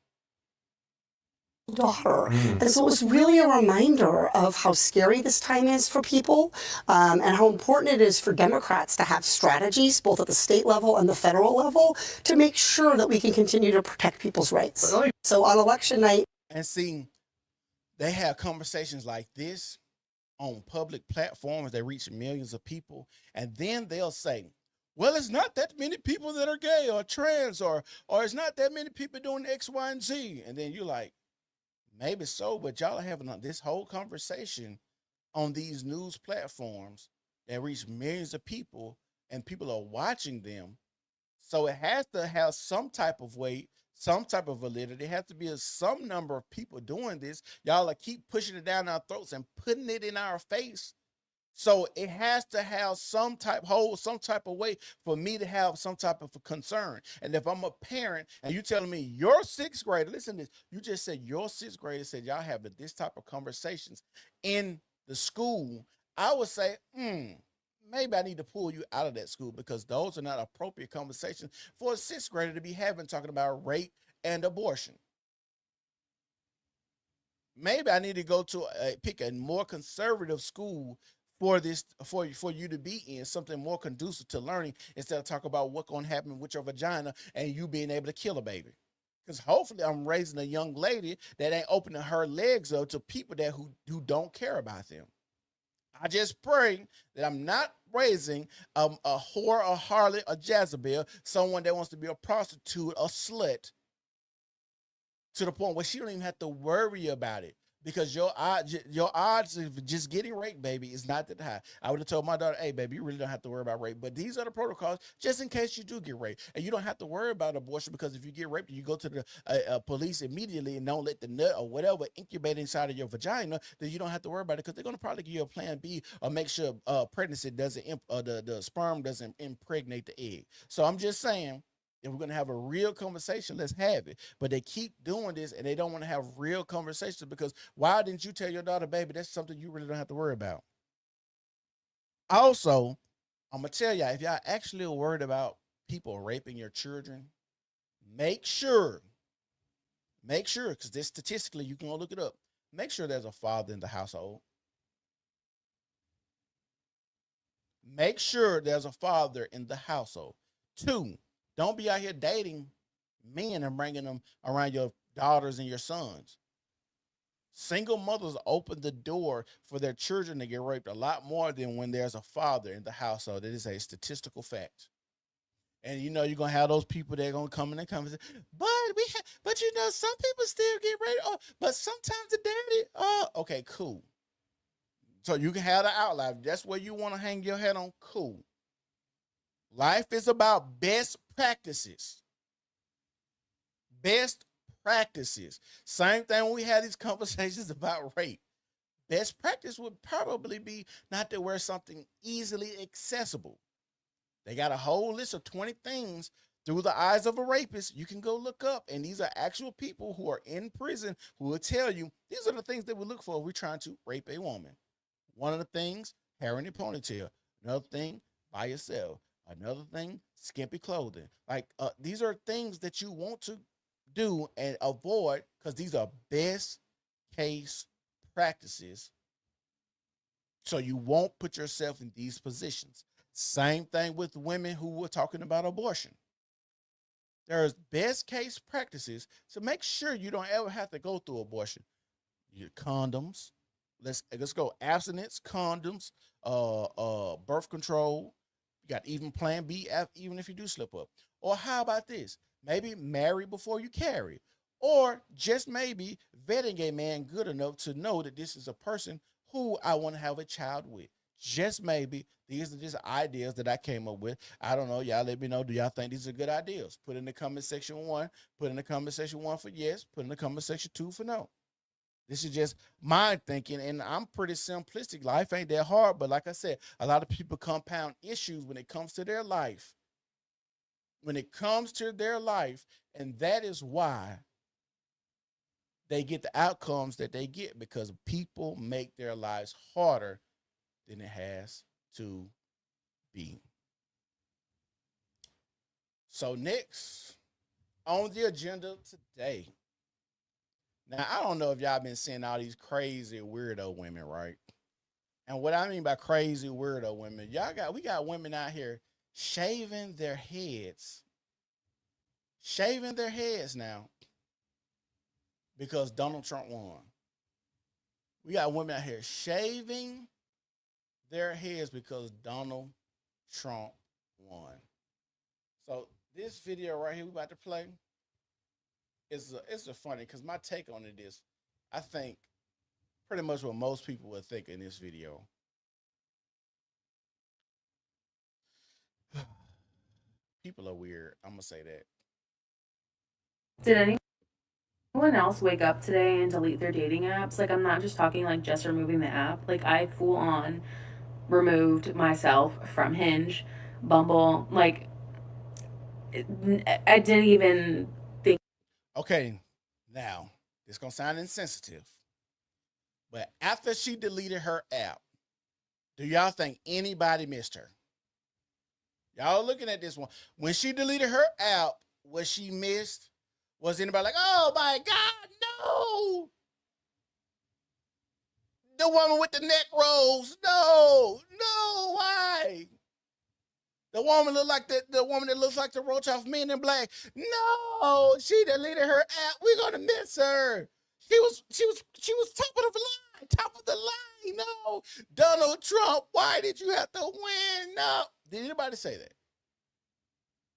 Speaker 12: Daughter. And so it was really a reminder of how scary this time is for people, and how important it is for Democrats to have strategies, both at the state level and the federal level, to make sure that we can continue to protect people's rights. So on election night.
Speaker 5: And see, they have conversations like this on public platforms that reach millions of people, and then they'll say, well, it's not that many people that are gay or trans, or it's not that many people doing X, Y, and Z. And then you're like, maybe so, but y'all are having this whole conversation on these news platforms that reach millions of people, and people are watching them. So it has to have some type of weight, some type of validity. It has to be some number of people doing this. Y'all are keep pushing it down our throats and putting it in our face. So it has to have some type of way for me to have some type of a concern. And if I'm a parent and you telling me your sixth grader, listen to this, you just said your sixth grader said y'all having this type of conversations in the school, I would say, maybe I need to pull you out of that school, because those are not appropriate conversations for a sixth grader to be having, talking about rape and abortion. Maybe I need to go to pick a more conservative school for you to be in, something more conducive to learning, instead of talk about what's going to happen with your vagina and you being able to kill a baby. Because hopefully I'm raising a young lady that ain't opening her legs up to people that who don't care about them. I just pray that I'm not raising a whore, a harlot, a Jezebel, someone that wants to be a prostitute, a slut, to the point where she don't even have to worry about it. Because your odds of just getting raped, baby, is not that high. I would have told my daughter, hey, baby, you really don't have to worry about rape. But these are the protocols just in case you do get raped. And you don't have to worry about abortion, because if you get raped, you go to the police immediately and don't let the nut or whatever incubate inside of your vagina, then you don't have to worry about it, because they're going to probably give you a Plan B or make sure pregnancy doesn't, the sperm doesn't impregnate the egg. So I'm just saying, if we're going to have a real conversation, let's have it. But they keep doing this, and they don't want to have real conversations, because why didn't you tell your daughter, baby, that's something you really don't have to worry about? Also, I'm going to tell y'all, if y'all actually are worried about people raping your children, make sure, because this statistically, you can go look it up, make sure there's a father in the household. Make sure there's a father in the household. 2, don't be out here dating men and bringing them around your daughters and your sons. Single mothers open the door for their children to get raped a lot more than when there's a father in the household. It is a statistical fact. And you're going to have those people that are going to come in and come and say, but some people still get raped. Oh, but sometimes the daddy, okay, cool. So you can have the outlier. That's where you want to hang your head on, cool. Life is about best practices. Best practices. Same thing when we had these conversations about rape. Best practice would probably be not to wear something easily accessible. They got a whole list of 20 things through the eyes of a rapist. You can go look up, and these are actual people who are in prison who will tell you these are the things that we look for if we're trying to rape a woman. One of the things, hair in a ponytail. Another thing, by yourself. Another thing, skimpy clothing. Like these are things that you want to do and avoid, because these are best case practices, so you won't put yourself in these positions. Same thing with women who were talking about abortion. There's best case practices, so make sure you don't ever have to go through abortion. Your condoms. Let's go abstinence, condoms, birth control. You got even Plan B, even if you do slip up. Or how about this? Maybe marry before you carry. Or just maybe vetting a man good enough to know that this is a person who I want to have a child with. just maybe, these are just ideas that I came up with. I don't know. Y'all let me know. Do y'all think these are good ideas? Put in the comment section 1. Put in the comment section 1 for yes. Put in the comment section 2 for no. This is just my thinking, and I'm pretty simplistic. Life ain't that hard, but like I said, a lot of people compound issues when it comes to their life. When it comes to their life, and that is why they get the outcomes that they get, because people make their lives harder than it has to be. So next on the agenda today. Now, I don't know if y'all been seeing all these crazy weirdo women, right? And what I mean by crazy weirdo women, we got women out here shaving their heads. Shaving their heads now because Donald Trump won. We got women out here shaving their heads because Donald Trump won. So this video right here we about to play is a funny, because my take on it is, I think pretty much what most people would think in this video. People are weird. I'm gonna say that.
Speaker 11: Did anyone else wake up today and delete their dating apps? Like, I'm not just talking like just removing the app. Like, I full on removed myself from Hinge, Bumble. Like, I didn't even think.
Speaker 5: Okay, now this gonna sound insensitive, but after she deleted her app, do y'all think anybody missed her? Y'all looking at this one. When she deleted her app, was she missed? Was anybody like, oh my God, no? The woman with the neck rolls. No, why? The woman look like the woman that looks like the roach off Men in Black. No, she deleted her app. We're gonna miss her. She was top of the line. Top of the line. No. Donald Trump, why did you have to win? No. Did anybody say that?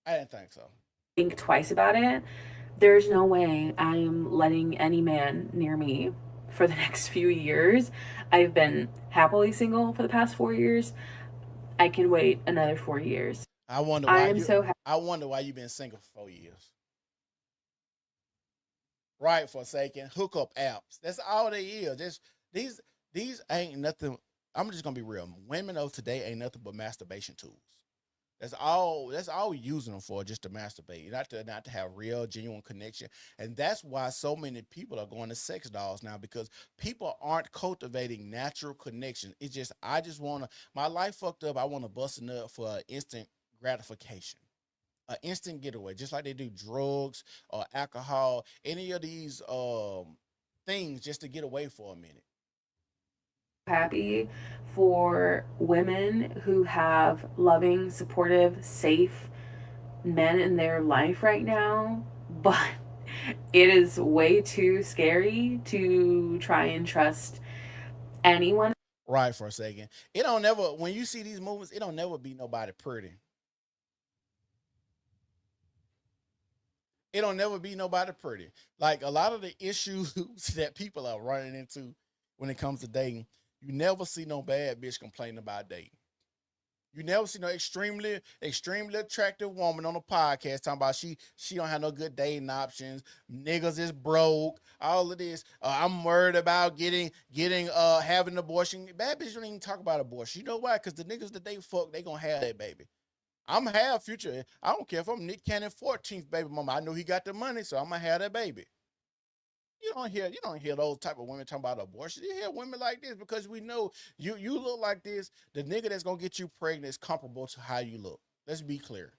Speaker 5: I didn't think so.
Speaker 11: Think twice about it. There's no way I am letting any man near me for the next few years. I've been happily single for the past 4 years. I can wait another 4 years.
Speaker 5: I wonder why you've been single for 4 years. Right, Forsaken. Hookup apps. That's all they is. These ain't nothing. I'm just gonna be real. Women of today ain't nothing but masturbation tools. That's all we're using them for, just to masturbate, not to have real, genuine connection. And that's why so many people are going to sex dolls now, because people aren't cultivating natural connection. It's just, my life fucked up. I want to bust a nut for instant gratification, an instant getaway, just like they do drugs or alcohol, any of these things, just to get away for a minute.
Speaker 11: Happy for women who have loving, supportive, safe men in their life right now, but it is way too scary to try and trust anyone.
Speaker 5: Right, for a second. It don't never, when you see these movies, it don't never be nobody pretty. It don't never be nobody pretty. Like, a lot of the issues that people are running into when it comes to dating, you never see no bad bitch complaining about dating. You never see no extremely attractive woman on a podcast talking about she don't have no good dating options. Niggas is broke. All of this. I'm worried about getting having an abortion. Bad bitch don't even talk about abortion. You know why? Because the niggas that they fuck, they gonna have that baby. I'm gonna have future. I don't care if I'm Nick Cannon 14th baby mama. I know he got the money, so I'm gonna have that baby. You don't hear those type of women talking about abortion. You hear women like this because we know you look like this. The nigga that's gonna get you pregnant is comparable to how you look. Let's be clear.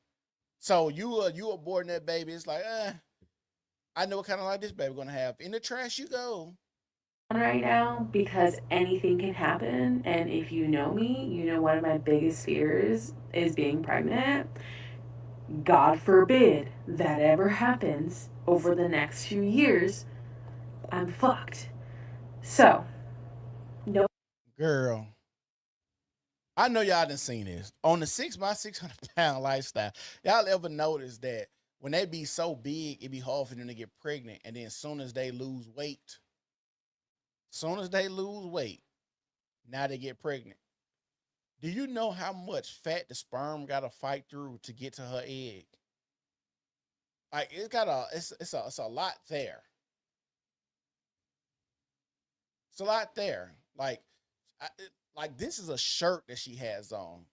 Speaker 5: So you aborting that baby, it's like, I know what kind of life this baby gonna have. In the trash you go.
Speaker 11: Right now, because anything can happen, and if you know me, you know one of my biggest fears is being pregnant. God forbid that ever happens over the next few years. I'm fucked. So, no.
Speaker 5: Girl, I know y'all done seen this. On the 6x600 lifestyle, y'all ever notice that when they be so big, it be hard for them to get pregnant, and then as soon as they lose weight, now they get pregnant. Do you know how much fat the sperm got to fight through to get to her egg? Like it's a lot there. It's a lot there. Like this is a shirt that she has on,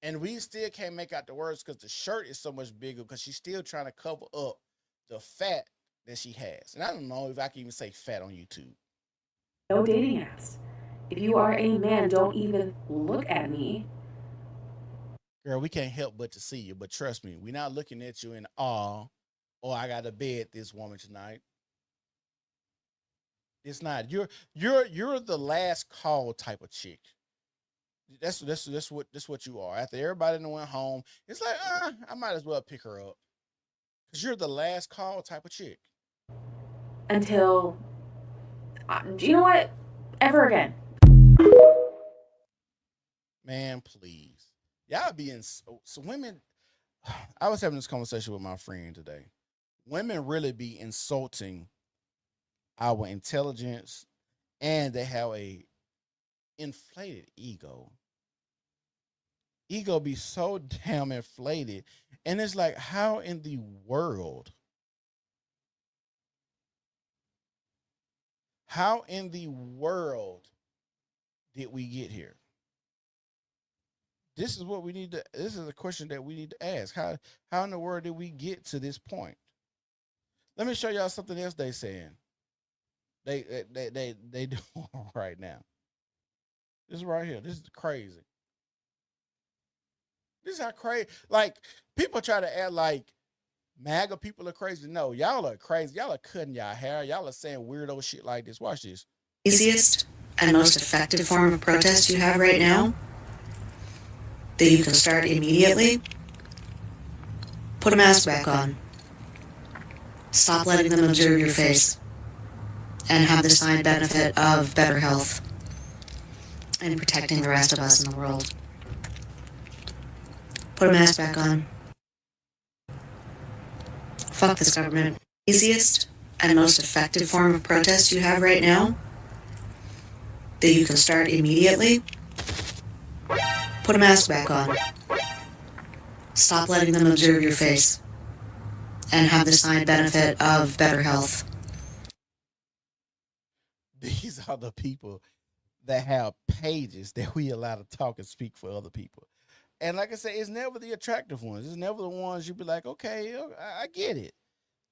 Speaker 5: and we still can't make out the words because the shirt is so much bigger because she's still trying to cover up the fat that she has. And I don't know if I can even say fat on YouTube.
Speaker 11: No dating apps. If you are a man, don't even look at me.
Speaker 5: Girl, we can't help but to see you, but trust me, we're not looking at you in awe. Oh, I got to bed this woman tonight. It's not. You're the last call type of chick. That's what you are. After everybody went home, it's like, I might as well pick her up. Because you're the last call type of chick.
Speaker 11: Until, you know what? Ever again.
Speaker 5: Man, please. Y'all being so women. I was having this conversation with my friend today. Women really be insulting our intelligence, and they have a inflated ego. Ego be so damn inflated, and it's like, how in the world? How in the world did we get here? This is what we need to. This is a question that we need to ask. How in the world did we get to this point? Let me show y'all something else they saying. They do right now. This is right here. This is crazy. This is how crazy. Like, people try to act like MAGA people are crazy. No, y'all are crazy. Y'all are cutting y'all hair. Y'all are saying weirdo shit like this. Watch this.
Speaker 13: Easiest and most effective form of protest you have right now that you can start immediately? Put a mask back on. Stop letting them observe your face. And have the side benefit of better health and protecting the rest of us in the world. Put a mask back on. Fuck this government. Easiest and most effective form of protest you have right now that you can start immediately? Put a mask back on. Stop letting them observe your face and have the side benefit of better health.
Speaker 5: These are the people that have pages that we allow to talk and speak for other people. And like I say, it's never the attractive ones. It's never the ones you be like, okay, I get it.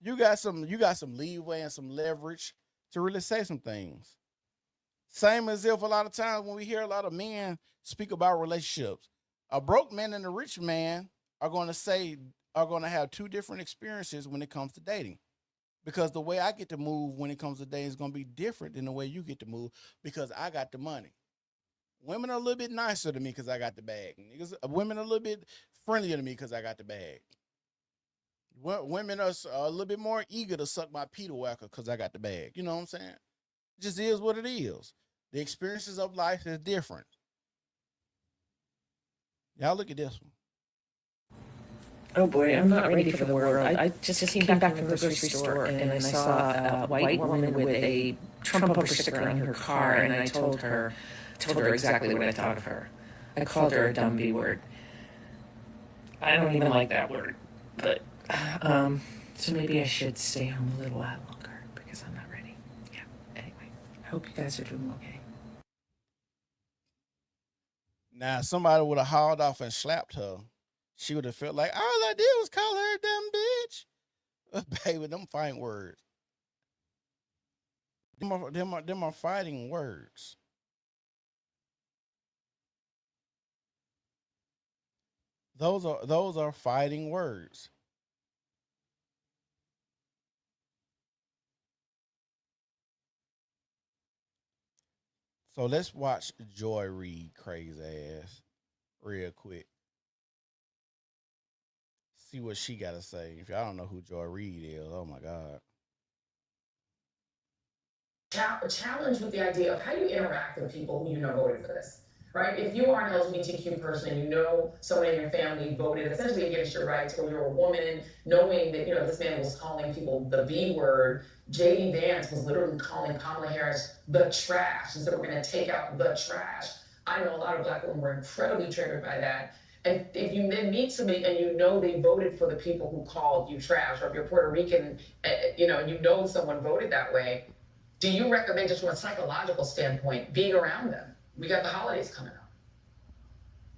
Speaker 5: You got some leeway and some leverage to really say some things. Same as if a lot of times when we hear a lot of men speak about relationships, a broke man and a rich man are going to have two different experiences when it comes to dating. Because the way I get to move when it comes to dating is going to be different than the way you get to move because I got the money. Women are a little bit nicer to me because I got the bag. Women are a little bit friendlier to me because I got the bag. Women are a little bit more eager to suck my Peter Whacker because I got the bag. You know what I'm saying? It just is what it is. The experiences of life is different. Y'all look at this one.
Speaker 14: Oh boy, I'm not ready for the world. I just came back from the grocery store and I saw a white woman with a Trump bumper sticker on her car, and I told her exactly what I thought of her. I called her a dumb B word. I don't even like that word, but so maybe I should stay home a little while longer because I'm not ready. Yeah. Anyway, I hope you guys are doing okay.
Speaker 5: Now, somebody would have hauled off and slapped her. She would have felt like all I did was call her a dumb bitch. Baby, them fighting words. Them are fighting words. Those are fighting words. So let's watch Joy Reid crazy ass real quick. See what she got to say. If y'all don't know who Joy Reid is, oh my God.
Speaker 15: Challenge with the idea of how you interact with people who you know voted for this, right? If you are an LGBTQ person, you know someone in your family voted essentially against your rights, or you're a woman, knowing that, this man was calling people the B word. J.D. Vance was literally calling Kamala Harris the trash, and said we're going to take out the trash. I know a lot of Black women were incredibly triggered by that. And if you then meet somebody and you know they voted for the people who called you trash, or if you're Puerto Rican, you know, and you know someone voted that way, do you recommend, just from a psychological standpoint, being around them? We got the holidays coming up.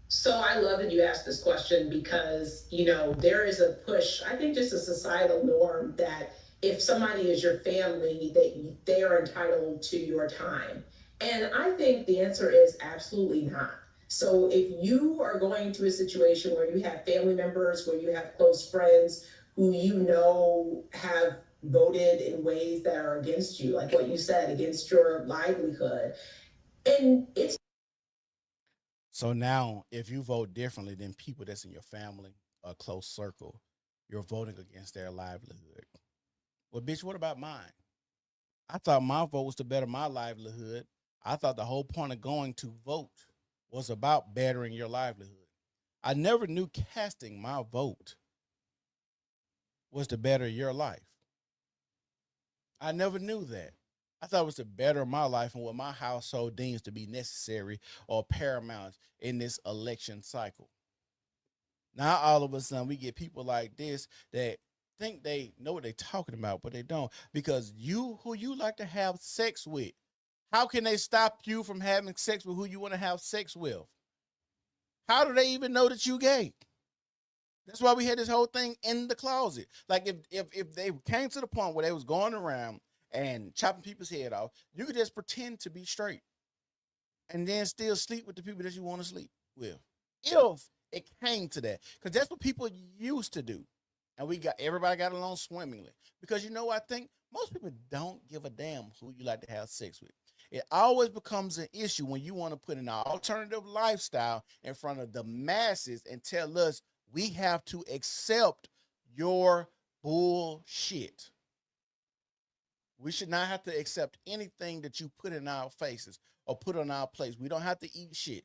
Speaker 16: So I love that you asked this question because, you know, there is a push, I think just a societal norm that if somebody is your family, that they are entitled to your time. And I think the answer is absolutely not. So if you are going to a situation where you have family members, where you have close friends who you know have voted in ways that are against you, like what you said, against your livelihood, and it's
Speaker 5: So now, if you vote differently than people that's in your family or close circle, you're voting against their livelihood. Well, bitch, what about mine? I thought my vote was to better my livelihood. I thought the whole point of going to vote was about bettering your livelihood. I never knew casting my vote was to better your life. I never knew that. I thought it was to better my life and what my household deems to be necessary or paramount in this election cycle. Now, all of a sudden, we get people like this that think they know what they're talking about, but they don't. Because who you like to have sex with, how can they stop you from having sex with who you want to have sex with? How do they even know that you gay? That's why we had this whole thing in the closet. Like if they came to the point where they was going around and chopping people's head off, you could just pretend to be straight and then still sleep with the people that you want to sleep with. If it came to that, because that's what people used to do. And everybody got along swimmingly. Because you know, I think most people don't give a damn who you like to have sex with. It always becomes an issue when you want to put an alternative lifestyle in front of the masses and tell us we have to accept your bullshit. We should not have to accept anything that you put in our faces or put on our plates. We don't have to eat shit.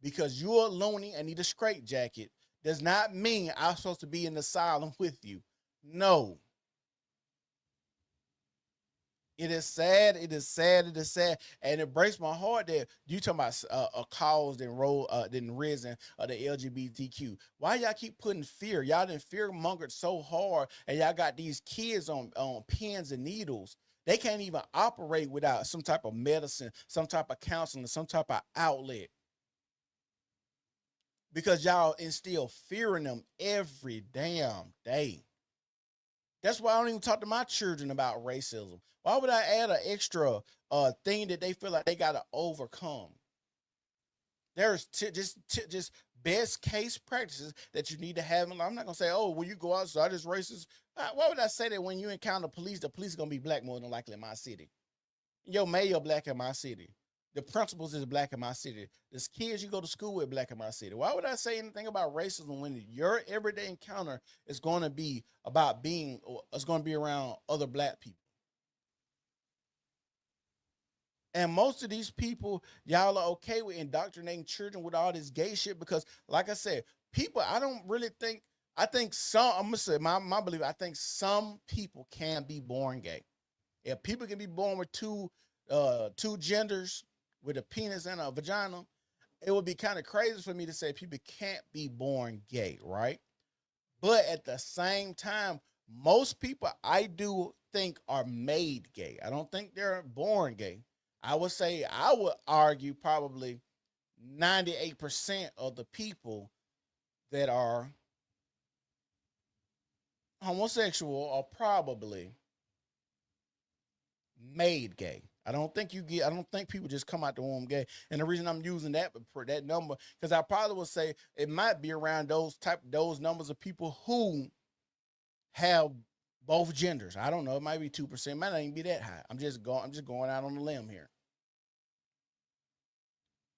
Speaker 5: Because you're a loony and need a straitjacket does not mean I'm supposed to be in the asylum with you. No. It is sad. It is sad. It is sad. And it breaks my heart that you talking about a cause didn't risen of the LGBTQ. Why y'all keep putting fear? Y'all done fear mongered so hard, and y'all got these kids on pins and needles. They can't even operate without some type of medicine, some type of counseling, some type of outlet. Because y'all instill fear in them every damn day. That's why I don't even talk to my children about racism. Why would I add an extra thing that they feel like they got to overcome? There's just best case practices that you need to have. I'm not going to say, oh, when you go outside, it's racist. Why would I say that when you encounter police, the police are going to be black more than likely in my city? Your mayor black in my city. The principals is black in my city. The kids you go to school with black in my city. Why would I say anything about racism when your everyday encounter is going to be about it's going to be around other black people? And most of these people, y'all are okay with indoctrinating children with all this gay shit because, like I said, people, I think I'm going to say my belief, I think some people can be born gay. If people can be born with two genders, with a penis and a vagina, it would be kind of crazy for me to say people can't be born gay, right? But at the same time, most people I do think are made gay. I don't think they're born gay. I would argue probably 98% of the people that are homosexual are probably made gay. I don't think people just come out the womb gay. And the reason I'm using that number, because I probably would say it might be around those numbers of people who have both genders. I don't know. It might be 2%. It might not even be that high. I'm just going out on a limb here.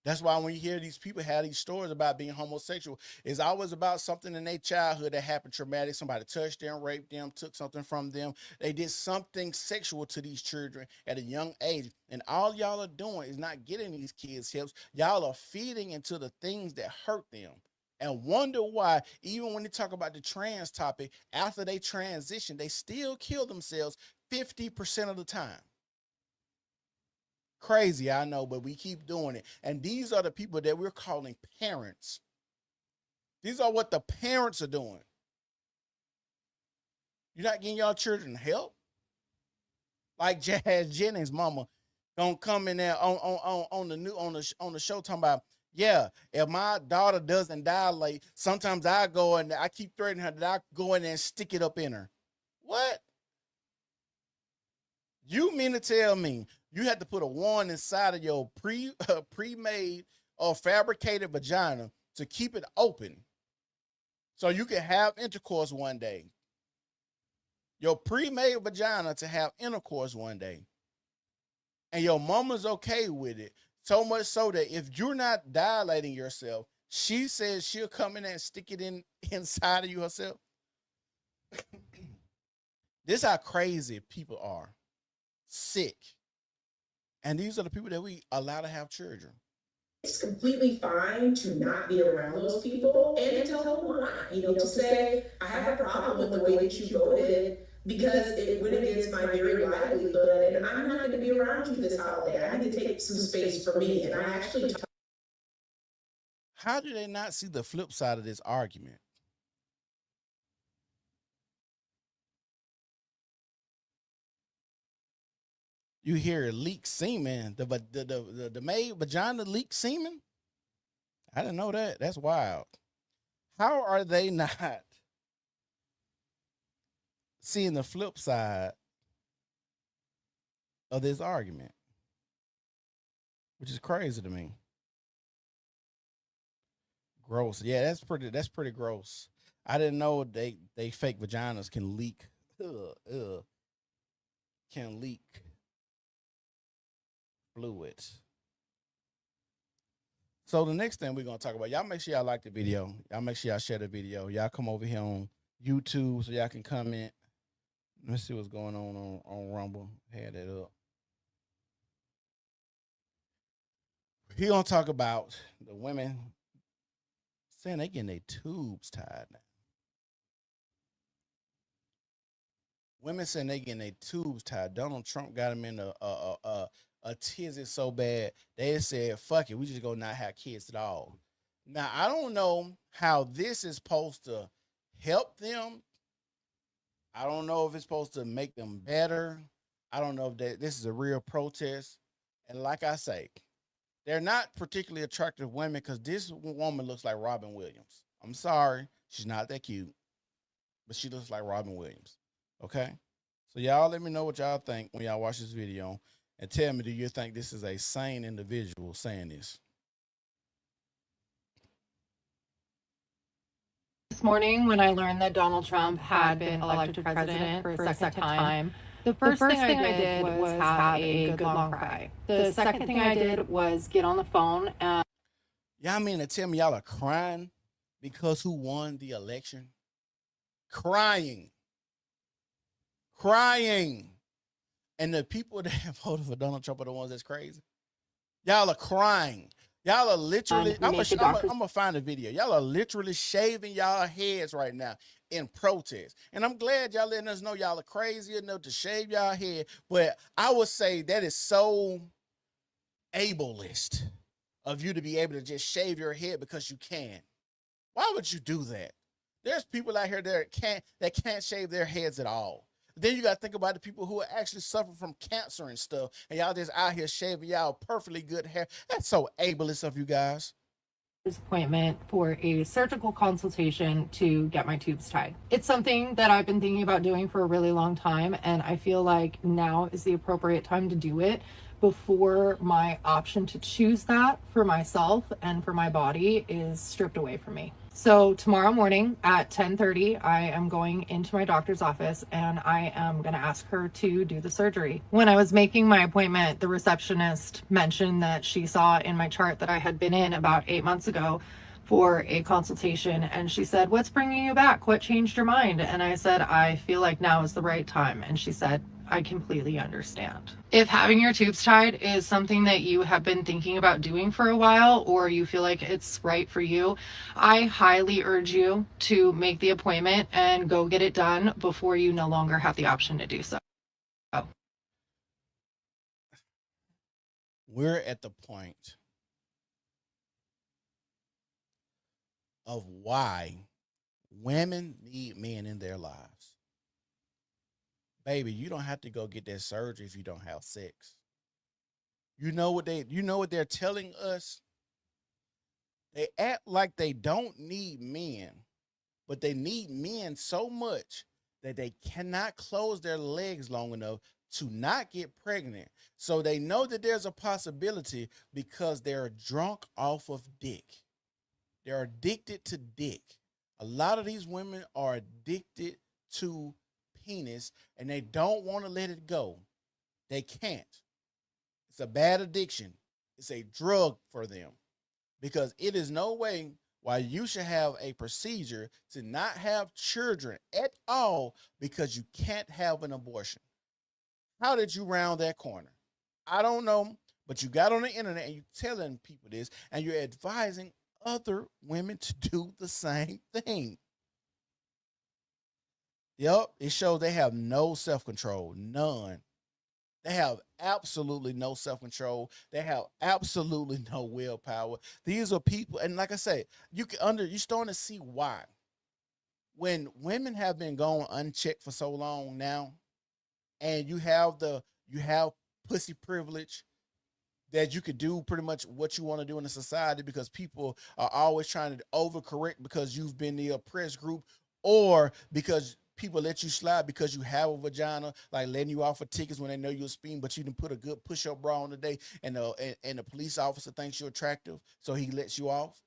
Speaker 5: That's why when you hear these people have these stories about being homosexual, it's always about something in their childhood that happened traumatic. Somebody touched them, raped them, took something from them. They did something sexual to these children at a young age. And all y'all are doing is not getting these kids hips. Y'all are feeding into the things that hurt them. And wonder why, even when they talk about the trans topic, after they transition, they still kill themselves 50% of the time. Crazy, I know, but we keep doing it. And these are the people that we're calling parents. These are what the parents are doing. You're not getting y'all children help? Like Jazz Jennings' mama gonna come in there on the show talking about, yeah, if my daughter doesn't dilate, sometimes I go and I keep threatening her that I go in there and stick it up in her. What? You mean to tell me you had to put a wand inside of your pre-made or fabricated vagina to keep it open so you can have intercourse one day? Your pre-made vagina to have intercourse one day. And your mama's okay with it. So much so that if you're not dilating yourself, she says she'll come in and stick it inside of you herself. This is how crazy people are. Sick. And these are the people that we allow to have children.
Speaker 16: It's completely fine to not be around those people and to tell them why. To say, I have a problem with the way that you voted because it went against my very livelihood and I'm not going to be around you this holiday. I need to take some space for me. And I actually
Speaker 5: How do they not see the flip side of this argument? You hear leak semen, the maid vagina leak semen? I didn't know that. That's wild. How are they not seeing the flip side of this argument? Which is crazy to me. Gross. Yeah, that's pretty gross. I didn't know they fake vaginas can leak. Can leak fluids. So the next thing we're gonna talk about, y'all make sure y'all like the video. Y'all make sure y'all share the video. Y'all come over here on YouTube so y'all can comment. Let me see what's going on Rumble. Had that up. He gonna talk about the women saying they getting their tubes tied now. Women saying they getting their tubes tied. Donald Trump got them in a tizzy so bad they said, fuck it, we just gonna not have kids at all. Now, I don't know how this is supposed to help them. I don't know if it's supposed to make them better. I don't know if this is a real protest. And like I say, they're not particularly attractive women because this woman looks like Robin Williams. I'm sorry, she's not that cute, but she looks like Robin Williams. Okay? So y'all let me know what y'all think when y'all watch this video. And tell me, do you think this is a sane individual saying this?
Speaker 17: This morning, when I learned that Donald Trump had been elected president for a second time, the first thing I did was have a good long cry. The second thing I did was get on the phone and...
Speaker 5: Y'all mean to tell me y'all are crying because who won the election? Crying. And the people that voted for Donald Trump are the ones that's crazy. Y'all are crying. Y'all are literally, I'm gonna find a video. Y'all are literally shaving y'all heads right now in protest. And I'm glad y'all letting us know y'all are crazy enough to shave y'all head. But I would say that is so ableist of you to be able to just shave your head because you can. Why would you do that? There's people out here that can't shave their heads at all. Then you got to think about the people who are actually suffering from cancer and stuff, and y'all just out here shaving y'all perfectly good hair. That's so ableist of you guys.
Speaker 17: Appointment for a surgical consultation to get my tubes tied. It's something that I've been thinking about doing for a really long time, and I feel like now is the appropriate time to do it before my option to choose that for myself and for my body is stripped away from me. So tomorrow morning at 10:30, I am going into my doctor's office and I am going to ask her to do the surgery. When I was making my appointment, the receptionist mentioned that she saw in my chart that I had been in about 8 months ago for a consultation, and she said, "What's bringing you back? What changed your mind?" And I said, "I feel like now is the right time." And she said, "I completely understand." If having your tubes tied is something that you have been thinking about doing for a while, or you feel like it's right for you, I highly urge you to make the appointment and go get it done before you no longer have the option to do so.
Speaker 5: we're at the point of why women need men in their lives. Baby, you don't have to go get that surgery if you don't have sex. You know what they're telling us? They act like they don't need men, but they need men so much that they cannot close their legs long enough to not get pregnant. So they know that there's a possibility because they're drunk off of dick. They're addicted to dick. A lot of these women are addicted to penis and they don't want to let it go. They can't. It's a bad addiction. It's a drug for them because it is no way why you should have a procedure to not have children at all because you can't have an abortion. How did you round that corner? I don't know, but you got on the internet and you're telling people this and you're advising other women to do the same thing. Yep, it shows they have no self-control, none. They have absolutely no self-control. They have absolutely no willpower. These are people, and like I say, you're starting to see why. When women have been going unchecked for so long now, and you have pussy privilege that you could do pretty much what you want to do in a society because people are always trying to overcorrect because you've been the oppressed group or because people let you slide because you have a vagina, like letting you off for tickets when they know you're a speeding, but you didn't put a good push-up bra on today and the police officer thinks you're attractive, so he lets you off.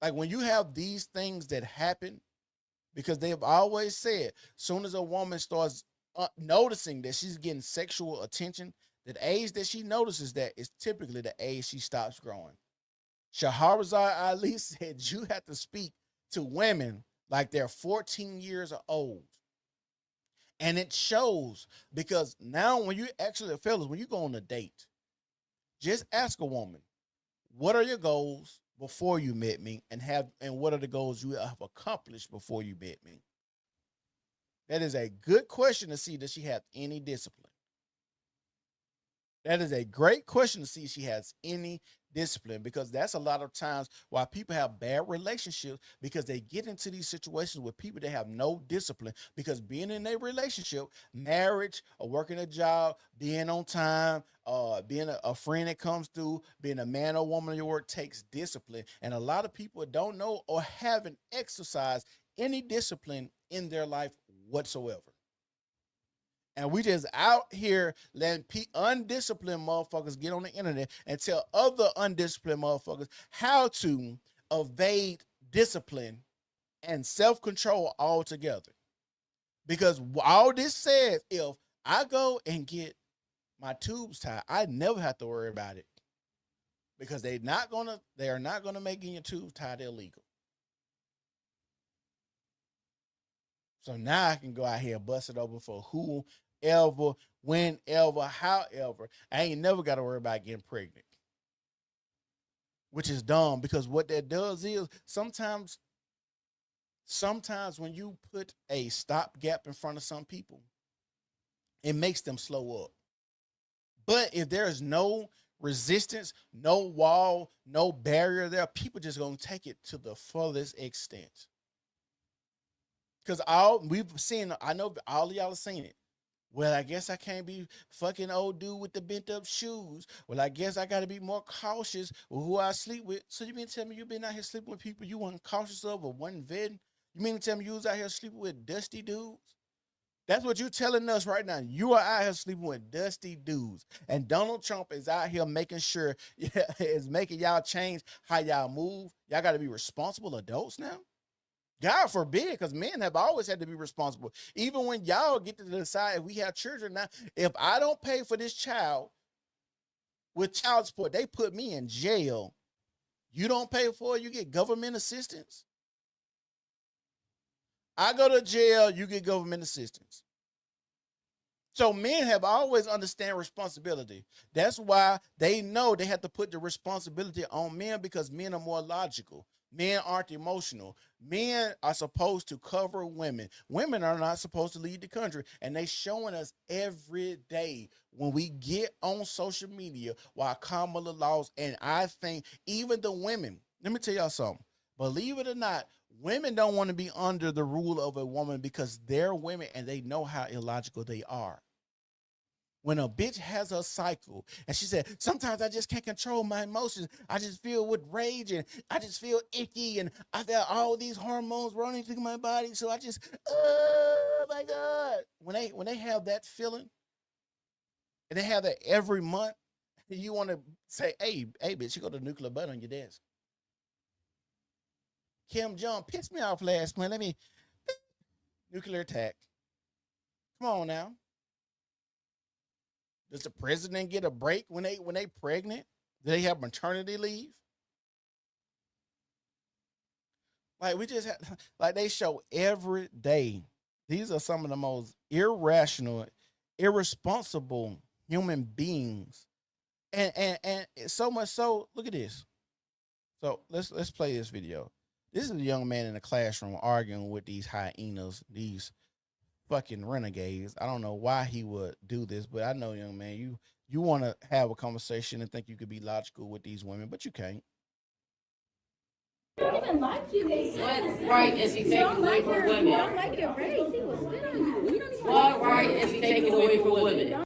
Speaker 5: Like when you have these things that happen, because they have always said, soon as a woman starts noticing that she's getting sexual attention, the age that she notices that is typically the age she stops growing. Shahrazad Ali said you have to speak to women like they're 14 years old. And it shows because now when you actually, fellas, when you go on a date, just ask a woman, what are your goals before you met me and what are the goals you have accomplished before you met me? That is a good question to see, does she have any discipline? That is a great question to see if she has any discipline, because that's a lot of times why people have bad relationships, because they get into these situations with people that have no discipline, because being in a relationship, marriage, or working a job, being on time, being a friend that comes through, being a man or woman in your work takes discipline. And a lot of people don't know or haven't exercised any discipline in their life whatsoever. And we just out here letting undisciplined motherfuckers get on the internet and tell other undisciplined motherfuckers how to evade discipline and self-control altogether. Because all this says, if I go and get my tubes tied, I never have to worry about it. Because they are not gonna make getting your tubes tied illegal. So now I can go out here and bust it open for whoever, whenever, however. I ain't never got to worry about getting pregnant. Which is dumb, because what that does is sometimes when you put a stopgap in front of some people, it makes them slow up. But if there is no resistance, no wall, no barrier there, people just going to take it to the fullest extent. Because we've seen, I know all of y'all have seen it. Well, I guess I can't be fucking old dude with the bent up shoes. Well, I guess I got to be more cautious with who I sleep with. So you mean to tell me you've been out here sleeping with people you weren't cautious of or wasn't vetting? You mean to tell me you was out here sleeping with dusty dudes? That's what you're telling us right now. You are out here sleeping with dusty dudes. And Donald Trump is out here making sure, is making y'all change how y'all move. Y'all got to be responsible adults now. God forbid, because men have always had to be responsible. Even when y'all get to decide if we have children now, if I don't pay for this child with child support, they put me in jail. You don't pay for it, you get government assistance. I go to jail, you get government assistance. So men have always understand responsibility. That's why they know they have to put the responsibility on men, because men are more logical. Men aren't emotional. Men are supposed to cover women. Women are not supposed to lead the country. And they showing us every day when we get on social media why Kamala lost. And I think even the women, let me tell y'all something. Believe it or not, women don't want to be under the rule of a woman because they're women and they know how illogical they are. When a bitch has a cycle and she said, sometimes I just can't control my emotions. I just feel with rage and I just feel icky and I feel all these hormones running through my body. So I just, oh my God. When they have that feeling and they have that every month, you want to say, hey, bitch, you got the nuclear butt on your desk. Kim Jong pissed me off last month. Let me, nuclear attack. Come on now. Does the president get a break when they pregnant? Do they have maternity leave? Like we just have, like they show every day. These are some of the most irrational, irresponsible human beings, and so much so. Look at this. So let's play this video. This is a young man in a classroom arguing with these hyenas, these fucking renegades. I don't know why he would do this, but I know, young man, you want to have a conversation and think you could be logical with these women, but you can't.
Speaker 18: What right is he taking away from women? What right is he taking away from women?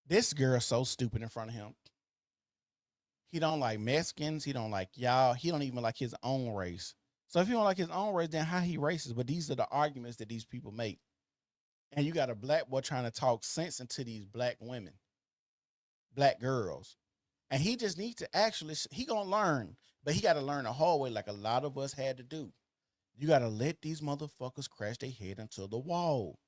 Speaker 5: This girl's so stupid in front of him. He don't like Mexicans. He don't like y'all. He don't even like his own race. So if he don't like his own race, then how he racist? But these are the arguments that these people make. And you got a black boy trying to talk sense into these black women, black girls. And he just needs to actually, he gonna learn, but he got to learn the hard way like a lot of us had to do. You got to let these motherfuckers crash their head into the wall.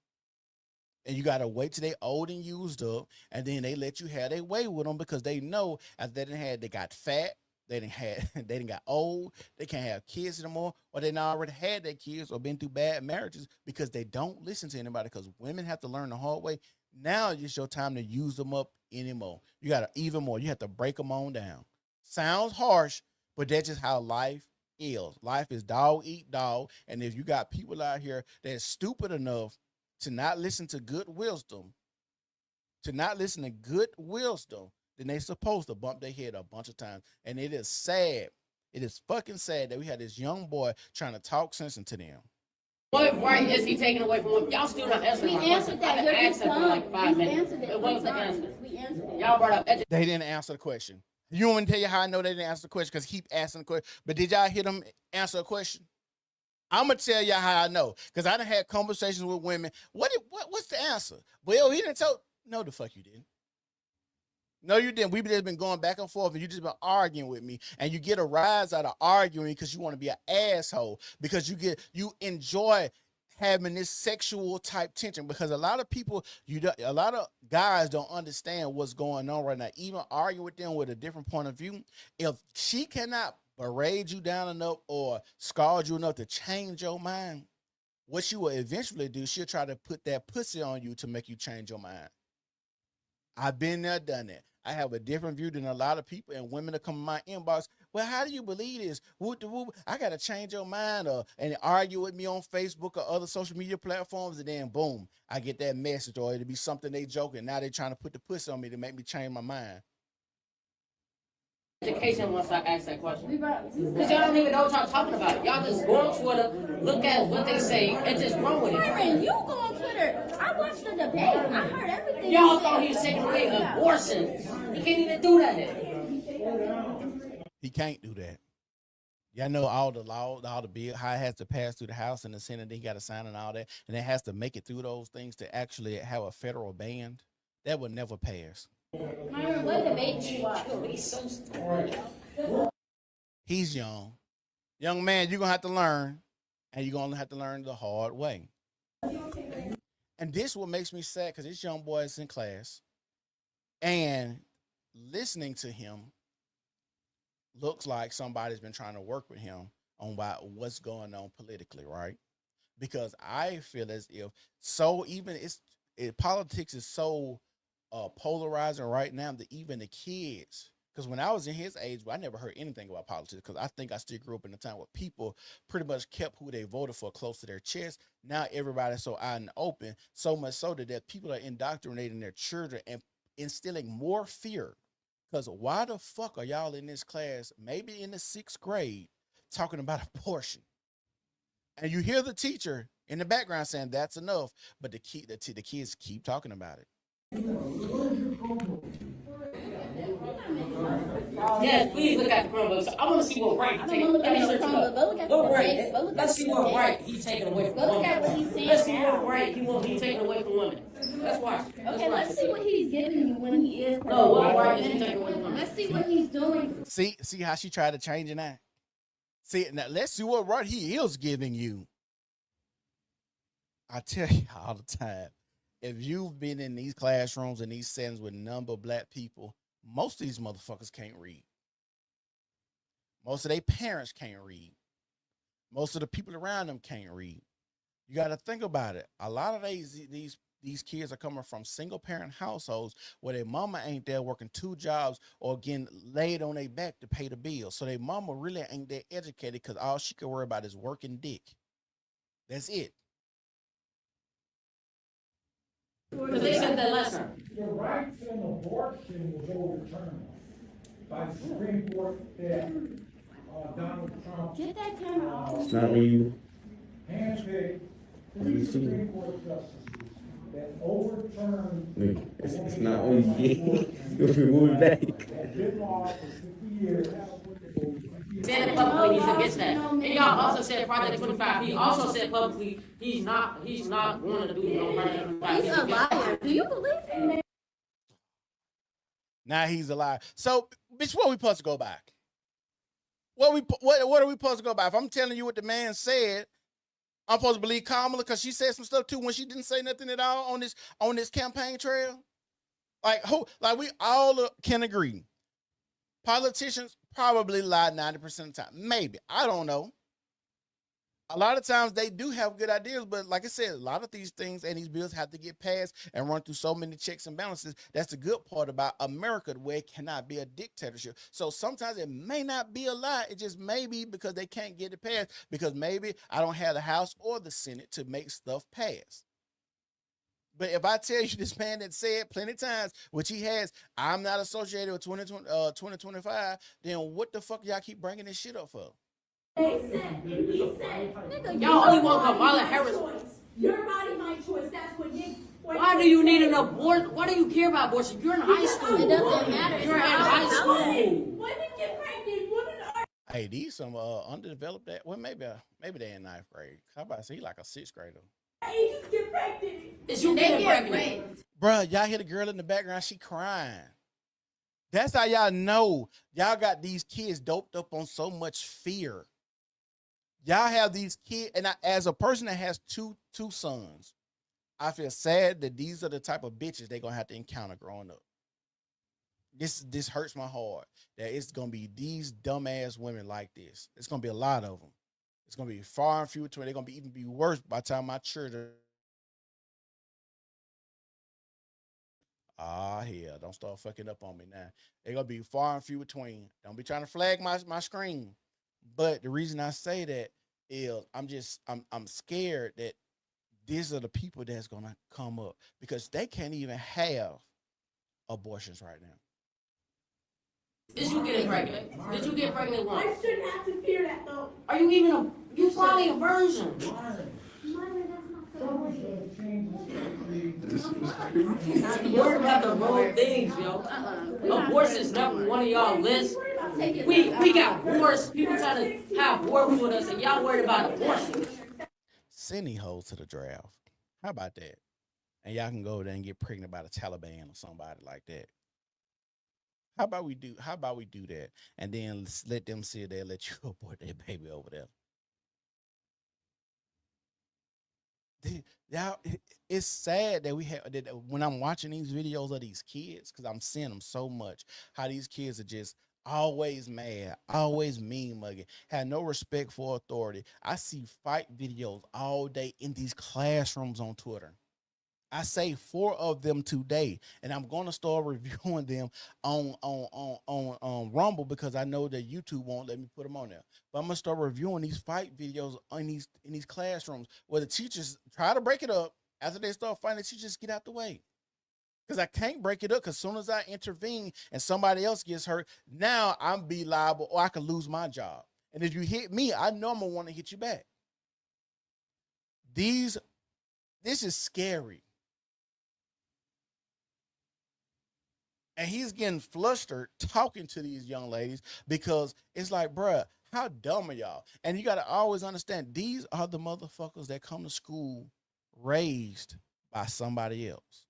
Speaker 5: And you got to wait till they old and used up, and then they let you have their way with them because they know after they got fat, they didn't got old, they can't have kids anymore, or they not already had their kids or been through bad marriages because they don't listen to anybody because women have to learn the hard way. Now it's your time to use them up anymore. You got to even more. You have to break them on down. Sounds harsh, but that's just how life is. Life is dog eat dog. And if you got people out here that's stupid enough to not listen to good wisdom, then they supposed to bump their head a bunch of times. And it is sad. It is fucking sad that we had this young boy trying to talk sense into them.
Speaker 18: What right is he taking away from women? Y'all still not answering my question. I've been asking for like 5 minutes. It wasn't the answer. Y'all brought up education.
Speaker 5: They didn't answer the question. You want me to tell you how I know they didn't answer the question? Because keep asking the question. But did y'all hear them answer a question? I'm gonna tell y'all how I know, because I done had conversations with women. What's the answer? Well, he didn't tell. No, the fuck you didn't. No, you didn't. We've just been going back and forth, and you just been arguing with me, and you get a rise out of arguing because you want to be an asshole, because you enjoy having this sexual type tension. Because a lot of people, a lot of guys don't understand what's going on right now. Even arguing with them with a different point of view, if she cannot berate you down enough or scald you enough to change your mind, what she will eventually do, she'll try to put that pussy on you to make you change your mind. I've been there, done that. I have a different view than a lot of people, and women that come in my inbox, well, how do you believe this? I got to change your mind, and argue with me on Facebook or other social media platforms, and then boom, I get that message, or it'll be something they joking. Now they're trying to put the pussy on me to make me change my mind.
Speaker 18: Education once I ask that question. Because y'all don't even know what y'all talking about. Y'all just go on Twitter, look at what they say, and just run with it.
Speaker 19: Byron, you go on Twitter. I watched the debate. I heard everything.
Speaker 18: Y'all thought he was taking away abortions. He can't even do that yet.
Speaker 5: He can't do that. Y'all know all the law, all the bill, how it has to pass through the House and the Senate. Then he got to sign and all that, and it has to make it through those things to actually have a federal ban. That would never pass.
Speaker 19: Myron, what debate did you watch?
Speaker 5: He's young. Young man, you're going to have to learn, and you're going to have to learn the hard way. And this what makes me sad, because this young boy is in class, and listening to him looks like somebody's been trying to work with him on what's going on politically, right? Because I feel as if politics is so polarizing right now that even the kids. Because when I was in his age, I never heard anything about politics. Because I think I still grew up in a time where people pretty much kept who they voted for close to their chest. Now everybody's so out and open, so much so that people are indoctrinating their children and instilling more fear. Because why the fuck are y'all in this class, maybe in the 6th grade, talking about abortion? And you hear the teacher in the background saying that's enough, but the kids keep talking about it.
Speaker 18: Yes, please look at the Chromebooks. I want to see what right he's taking. Let me search it up. What right? Let's see what right he's taking away from women. Look at what he's saying. Let's see what right he's taking away from women. Let's watch.
Speaker 19: Okay, let's see what he's giving you when he is.
Speaker 18: No, what right is he taking away from women?
Speaker 19: Let's see what he's doing.
Speaker 5: See how she tried to change it now? See, now let's see what right he is giving you. I tell you all the time, if you've been in these classrooms and these settings with a number of black people, most of these motherfuckers can't read. Most of their parents can't read. Most of the people around them can't read. You got to think about it. A lot of these kids are coming from single parent households where their mama ain't there working 2 jobs or getting laid on their back to pay the bills. So their mama really ain't that educated because all she can worry about is working dick. That's it.
Speaker 18: Because they said that last time.
Speaker 20: The rights in abortion was overturned by the Supreme Court that Donald Trump.
Speaker 19: Get that camera off.
Speaker 20: It's not you. Handpicked 3 Supreme Court justices that overturned.
Speaker 21: It's not on you. You're moving back.
Speaker 20: That been law for 50 years.
Speaker 18: Said it publicly, he's against that. And y'all also said Project 25. He also said publicly he's not going to do no Project 25.
Speaker 19: He's a liar. Do you believe him?
Speaker 5: Now he's a liar. So, bitch, what we supposed to go by? What are we supposed to go by? If I'm telling you what the man said, I'm supposed to believe Kamala because she said some stuff too when she didn't say nothing at all on this campaign trail. Like we all can agree. Politicians probably lie 90% of the time. Maybe. I don't know. A lot of times they do have good ideas, but like I said, a lot of these things and these bills have to get passed and run through so many checks and balances. That's the good part about America, where it cannot be a dictatorship. So sometimes it may not be a lie. It just may be because they can't get it passed because maybe I don't have the House or the Senate to make stuff pass. But if I tell you this man that said plenty of times, which he has, I'm not associated with 2025, then what the fuck y'all keep bringing this shit up for?
Speaker 19: He said,
Speaker 18: y'all only want Kamala Harris.
Speaker 19: Your body, my choice. That's what you.
Speaker 18: Why do you need an abortion? Why do you care about abortion? You're in high school.
Speaker 19: It doesn't matter.
Speaker 18: You're in high school.
Speaker 19: Women get pregnant. Women are.
Speaker 5: Hey, these some underdeveloped that. Well, maybe they in 9th grade. How about I say he like a 6th grader?
Speaker 19: Ages get pregnant.
Speaker 18: Is you getting pregnant?
Speaker 5: Bruh, y'all hear the girl in the background? She crying. That's how y'all know y'all got these kids doped up on so much fear. Y'all have these kids, and as a person that has two sons, I feel sad that these are the type of bitches they're gonna have to encounter growing up. This hurts my heart that it's gonna be these dumbass women like this. It's gonna be a lot of them. It's gonna be far and few between. They're gonna even be worse by the time my children. Hell, don't start fucking up on me now. They're gonna be far and few between. Don't be trying to flag my screen. But the reason I say that is I'm scared that these are the people that's gonna come up because they can't even have abortions right now.
Speaker 18: Did you get pregnant? Did you get pregnant once?
Speaker 19: I shouldn't have to fear that though.
Speaker 18: Are you even you're probably a virgin. Worry about the wrong things, yo. Abortion is not one of y'all lists. We got wars. People trying to have war with us, and y'all worried about abortion.
Speaker 5: Send these hoes to the draft. How about that? And y'all can go there and get pregnant by the Taliban or somebody like that. How about we do that? And then let them see they let you abort their baby over there. Y'all, it's sad that when I'm watching these videos of these kids, because I'm seeing them so much, how these kids are just always mad, always mean mugging, have no respect for authority. I see fight videos all day in these classrooms on Twitter. I saved 4 of them today, and I'm going to start reviewing them on Rumble because I know that YouTube won't let me put them on there. But I'm gonna start reviewing these fight videos in these classrooms where the teachers try to break it up. After they start fighting, the teachers get out the way. Because I can't break it up, because as soon as I intervene and somebody else gets hurt, now I'm be liable or I could lose my job. And if you hit me, I know I'm going to want to hit you back. This is scary. And he's getting flustered talking to these young ladies because it's like, bruh, how dumb are y'all? And you got to always understand, these are the motherfuckers that come to school raised by somebody else.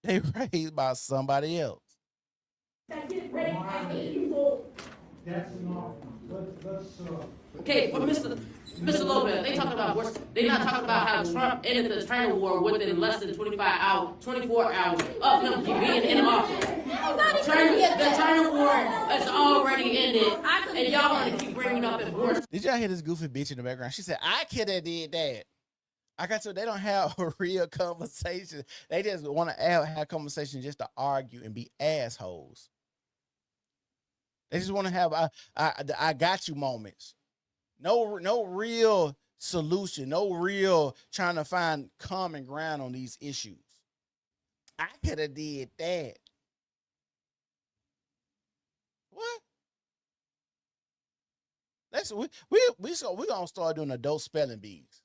Speaker 5: They raised by somebody else.
Speaker 20: That's enough.
Speaker 18: Okay, but Mr. Lopez, they talking about worse. They not talking about how Trump ended the China war within less than 24 hours of him being in office. The China war has already ended, and y'all want to keep bringing up it worse.
Speaker 5: Did y'all hear this goofy bitch in the background? She said, I could have did that. I got to, they don't have a real conversation. They just want to have conversation just to argue and be assholes. They just want to have I got you moments. No real solution. No real trying to find common ground on these issues. I could have did that. What? We're gonna start doing adult spelling bees.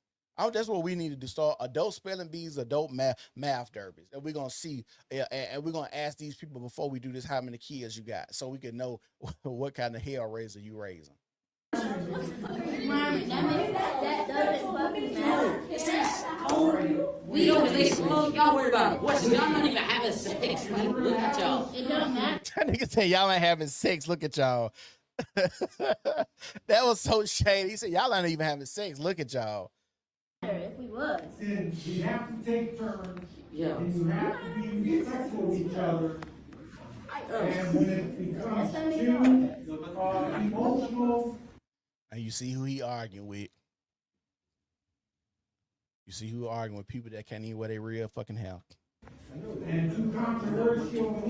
Speaker 5: That's what we need to do. Start adult spelling bees, adult math derbies. And we're going to see, and we're going to ask these people before we do this, how many kids you got, so we can know what kind of hell raiser you raising.
Speaker 18: Y'all worried about abortion. Y'all not even having sex. Look at y'all. It don't matter.
Speaker 5: That nigga say y'all ain't having sex. Look at y'all. That was so shady. He said y'all ain't even having sex. Look at y'all.
Speaker 19: If we was.
Speaker 20: And we have to take turns. Yeah. And you have to be respectful of each other. And when it becomes too emotional.
Speaker 5: And you see who he arguing with. You see who arguing with people that can't even wear their real fucking hair.
Speaker 20: And too controversial.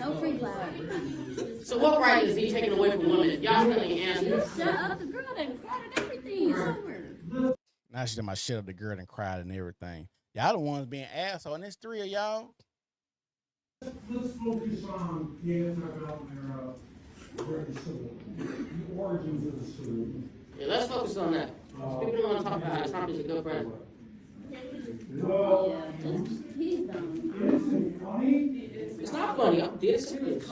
Speaker 19: No free flower.
Speaker 18: So what right is he taking away from women? Y'all still ain't answering.
Speaker 19: Shut up the girl that cried and everything.
Speaker 5: Now she's talking about shut up the girl and cried and everything. Y'all the ones being assholes, and there's 3 of y'all.
Speaker 20: Let's focus on the anti-government era, the origins of the civil.
Speaker 18: Yeah, let's focus on that. People don't want to talk about how Trump is a good president.
Speaker 20: Well,
Speaker 19: he's dumb.
Speaker 20: It's funny.
Speaker 18: It's not funny. I'm dead serious.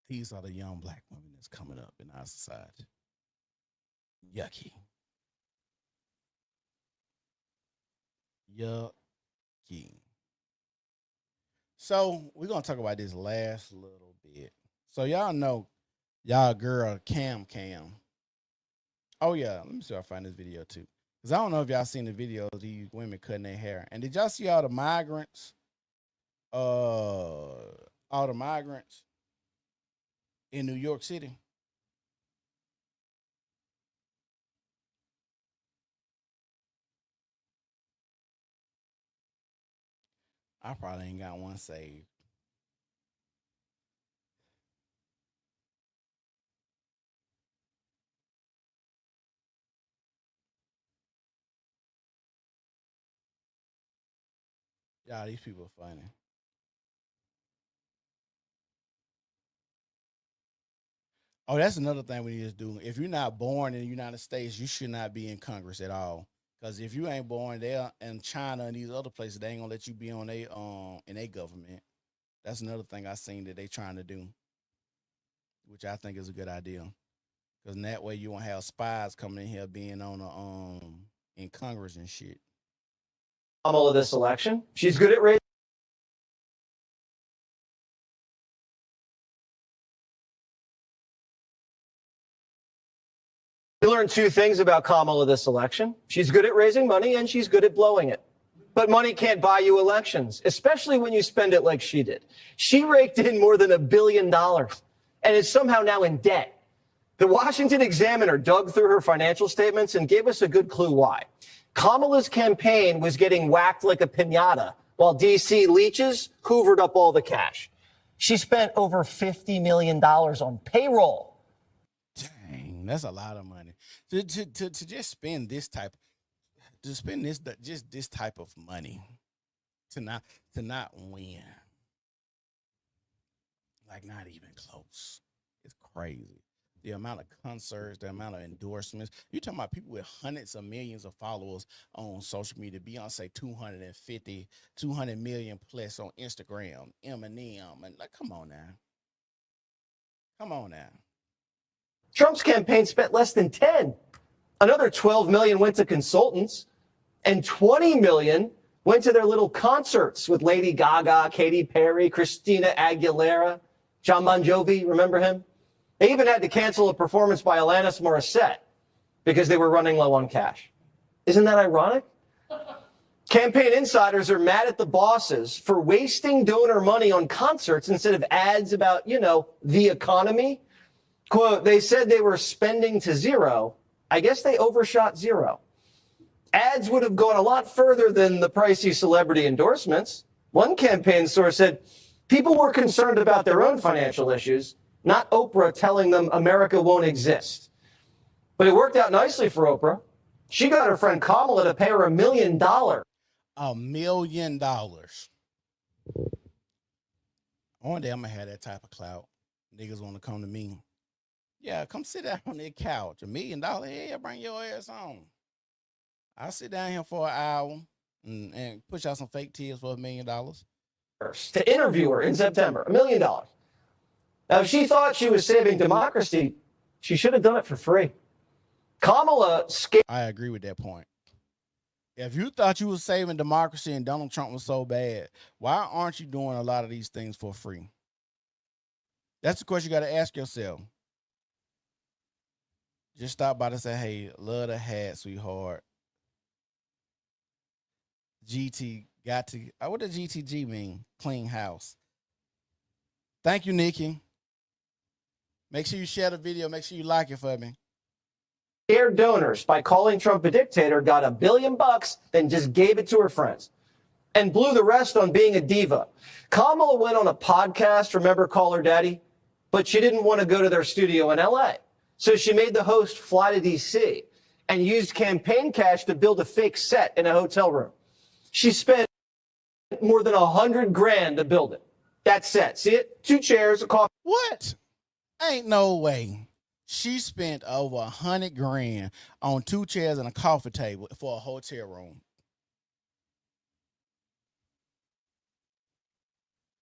Speaker 5: These are the young black women that's coming up in our society. Yucky. Yucky. So we're gonna talk about this last little bit. So y'all know y'all girl Cam. Oh yeah, let me see if I find this video too. Because I don't know if y'all seen the video of these women cutting their hair. And did y'all see all the migrants? In New York City? I probably ain't got one saved. Y'all, these people are funny. Oh, that's another thing we need to do. If you're not born in the United States, you should not be in Congress at all. Because if you ain't born there in China and these other places, they ain't gonna let you be on in their government. That's another thing I seen that they trying to do, which I think is a good idea. Because in that way you won't have spies coming in here being on in Congress and shit.
Speaker 3: Kamala this election. She's good at raising. We learned 2 things about Kamala this election. She's good at raising money and she's good at blowing it. But money can't buy you elections, especially when you spend it like she did. She raked in more than $1 billion. and is somehow now in debt. The Washington Examiner dug through her financial statements and gave us a good clue why. Kamala's campaign was getting whacked like a piñata while D.C. leeches hoovered up all the cash. She spent over $50 million on payroll.
Speaker 5: Dang, that's a lot of money. To just spend this type, to spend this type of money to not win. Like, not even close. It's crazy. The amount of concerts, the amount of endorsements. You're talking about people with hundreds of millions of followers on social media. Beyonce 200 million plus on Instagram. Eminem. And like, come on now. Come on now.
Speaker 3: Trump's campaign spent less than 10. Another 12 million went to consultants, and 20 million went to their little concerts with Lady Gaga, Katy Perry, Christina Aguilera, John Bon Jovi, remember him? They even had to cancel a performance by Alanis Morissette because they were running low on cash. Isn't that ironic? Campaign insiders are mad at the bosses for wasting donor money on concerts instead of ads about, the economy. Quote, they said they were spending to zero. I guess they overshot zero. Ads would have gone a lot further than the pricey celebrity endorsements. One campaign source said people were concerned about their own financial issues, not Oprah telling them America won't exist. But it worked out nicely for Oprah. She got her friend Kamala to pay her $1 million.
Speaker 5: $1 million. One day I'm going to have that type of clout. Niggas want to come to me. Yeah, come sit down on that couch. $1 million? Yeah, bring your ass on. I'll sit down here for an hour and push out some fake tears for $1 million.
Speaker 3: To interview her in September, $1 million. Now, if she thought she was saving democracy, she should have done it for free. Kamala
Speaker 5: I agree with that point. If you thought you were saving democracy and Donald Trump was so bad, why aren't you doing a lot of these things for free? That's the question you got to ask yourself. Just stop by to say, hey, love the hat, sweetheart. GT got to, what does GTG mean? Clean house. Thank you, Nikki. Make sure you share the video. Make sure you like it for me.
Speaker 3: scared donors by calling Trump a dictator, got $1 billion, then just gave it to her friends and blew the rest on being a diva. Kamala went on a podcast, remember Call Her Daddy? But she didn't want to go to their studio in LA. So she made the host fly to DC and used campaign cash to build a fake set in a hotel room. She spent more than $100,000 to build it. That set, see it? 2 chairs, a coffee.
Speaker 5: What? Ain't no way. She spent over $100,000 on 2 chairs and a coffee table for a hotel room.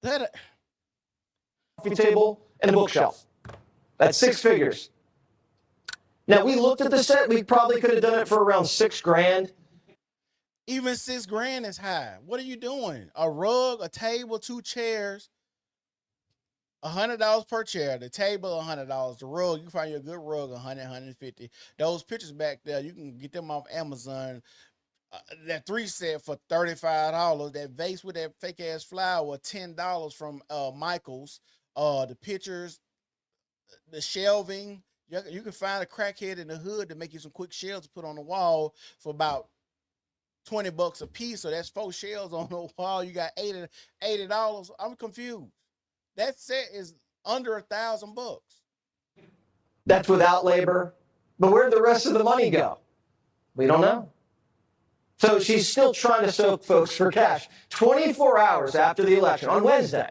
Speaker 5: That
Speaker 3: coffee table and a bookshelf. That's 6 figures. Now, we looked at the set. We probably could have done it for around $6,000.
Speaker 5: Even $6,000 is high. What are you doing? A rug, a table, 2 chairs, $100 per chair. The table, $100. The rug, you can find you a good rug, $100, $150. Those pictures back there, you can get them off Amazon. That 3 set for $35. That vase with that fake ass flower, $10 from Michaels. The pictures, the shelving. You can find a crackhead in the hood to make you some quick shelves to put on the wall for about $20 a piece. So that's 4 shelves on the wall. You got $80. I'm confused. That set is under $1,000.
Speaker 3: That's without labor. But where'd the rest of the money go? We don't know. So she's still trying to soak folks for cash. 24 hours after the election, on Wednesday,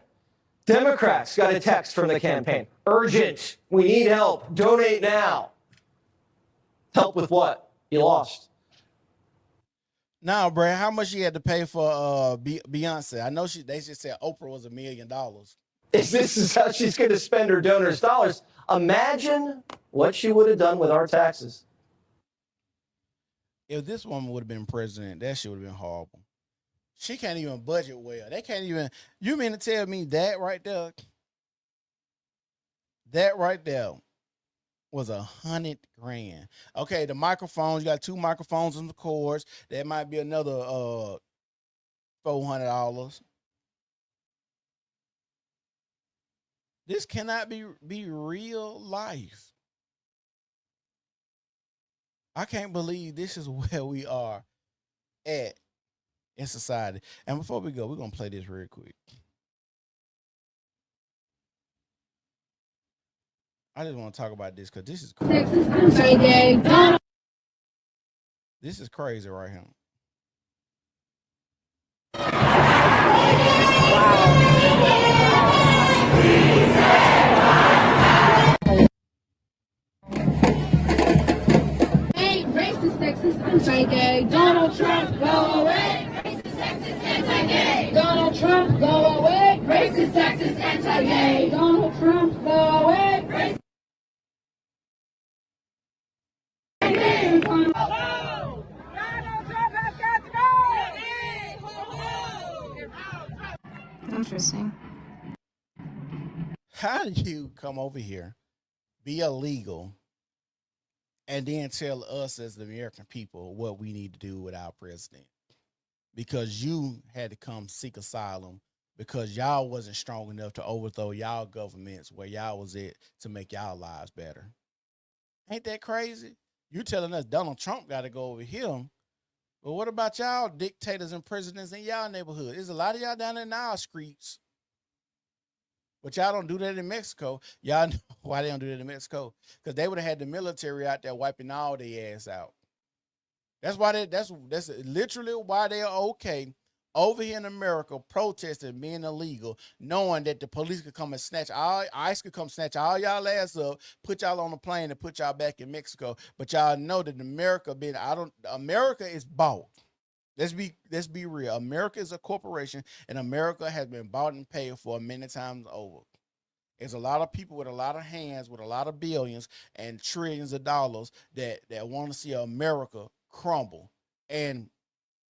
Speaker 3: Democrats got a text from the campaign. Urgent. We need help. Donate now. Help with what? You lost.
Speaker 5: Now, Brad, how much she had to pay for Beyonce? I know they just said Oprah was $1 million.
Speaker 3: If this is how she's going to spend her donors' dollars, imagine what she would have done with our taxes.
Speaker 5: If this woman would have been president, that shit would have been horrible. She can't even budget well. They can't even. You mean to tell me that right there? That right there was $100,000. Okay, the microphones. You got 2 microphones and the cords. That might be another $400. This cannot be real life. I can't believe this is where we are at in society. And before we go, we're going to play this real quick. I just want to talk about this because this is crazy. This is crazy right here.
Speaker 19: Racist, sexist, anti-gay. Donald Trump, go away. Racist, sexist, anti-gay. Donald Trump, go away. Racist, sexist, anti-gay. Donald Trump, go away. Racist.
Speaker 4: Interesting.
Speaker 5: How do you come over here, be illegal, and then tell us as the American people what we need to do with our president? Because you had to come seek asylum because y'all wasn't strong enough to overthrow y'all governments where y'all was at to make y'all lives better. Ain't that crazy? You telling us Donald Trump got to go over here. But what about y'all dictators and presidents in y'all neighborhood? There's a lot of y'all down in our streets. But y'all don't do that in Mexico. Y'all know why they don't do that in Mexico? Because they would have had the military out there wiping all their ass out. That's why that's literally why they're okay over here in America protesting being illegal, knowing that the police could come and snatch ICE could come snatch all y'all ass up, put y'all on a plane and put y'all back in Mexico. But y'all know that America is bought. Let's be real. America is a corporation, and America has been bought and paid for many times over. There's a lot of people with a lot of hands, with a lot of billions and trillions of dollars that want to see America crumble. And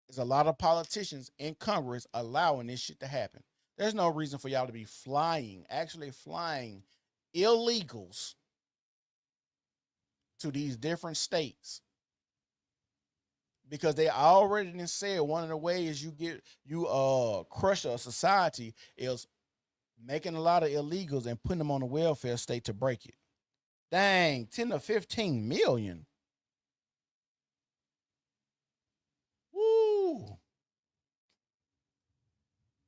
Speaker 5: there's a lot of politicians in Congress allowing this shit to happen. There's no reason for y'all to be actually flying illegals to these different states. Because they already done said one of the ways you crush a society is making a lot of illegals and putting them on the welfare state to break it. Dang, 10 to 15 million. Woo.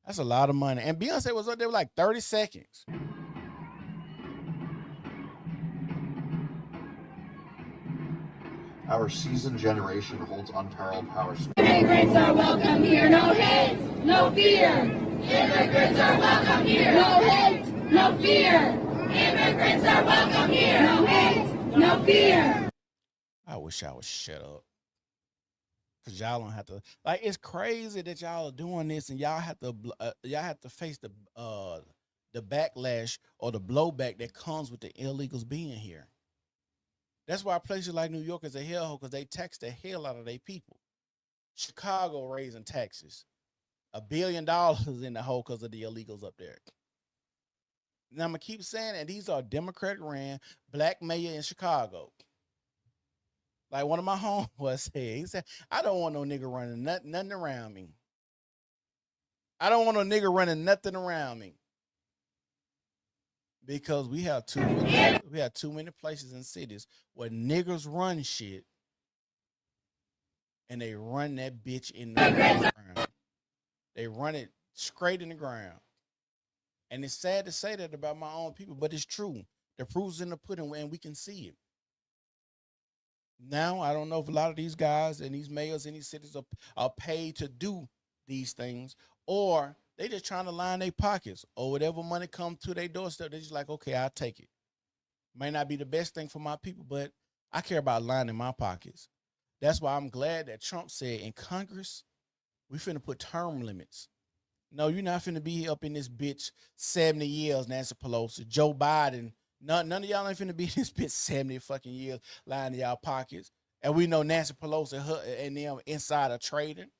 Speaker 5: That's a lot of money. And Beyonce was up there with like 30 seconds.
Speaker 2: Our seasoned generation holds unparalleled power.
Speaker 19: Immigrants are welcome here. No hate, no fear. Immigrants are welcome here. No hate, no fear. Immigrants are welcome here. No hate, no fear.
Speaker 5: I wish I would shut up. Because y'all don't have to, like, it's crazy that y'all are doing this and y'all have to face the backlash or the blowback that comes with the illegals being here. That's why places like New York is a hellhole, because they tax the hell out of their people. Chicago raising taxes. $1 billion in the hole because of the illegals up there. Now I'm going to keep saying it. These are Democratic ran black mayor in Chicago. Like one of my homeboys said, he said, I don't want no nigga running nothing around me. I don't want no nigga running nothing around me. Because we have too many places and cities where niggas run shit and they run that bitch in the ground. They run it straight in the ground. And it's sad to say that about my own people, but it's true. The proof's in the pudding and we can see it. Now, I don't know if a lot of these guys and these mayors in these cities are paid to do these things, or they just trying to line their pockets, or whatever money come to their doorstep, they're just like, okay, I'll take it. May not be the best thing for my people, but I care about lining my pockets. That's why I'm glad that Trump said in Congress, we finna put term limits. No, you're not finna be up in this bitch 70 years, Nancy Pelosi, Joe Biden. None of y'all ain't finna be in this bitch 70 fucking years lining y'all pockets. And we know Nancy Pelosi and them insider trading.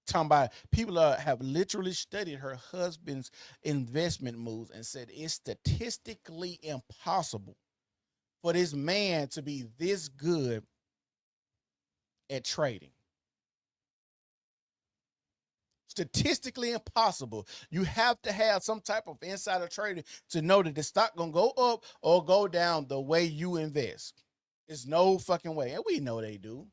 Speaker 5: Talking about people have literally studied her husband's investment moves and said it's statistically impossible for this man to be this good at trading. Statistically impossible. You have to have some type of insider trading to know that the stock gonna go up or go down the way you invest. It's no fucking way. And we know they do.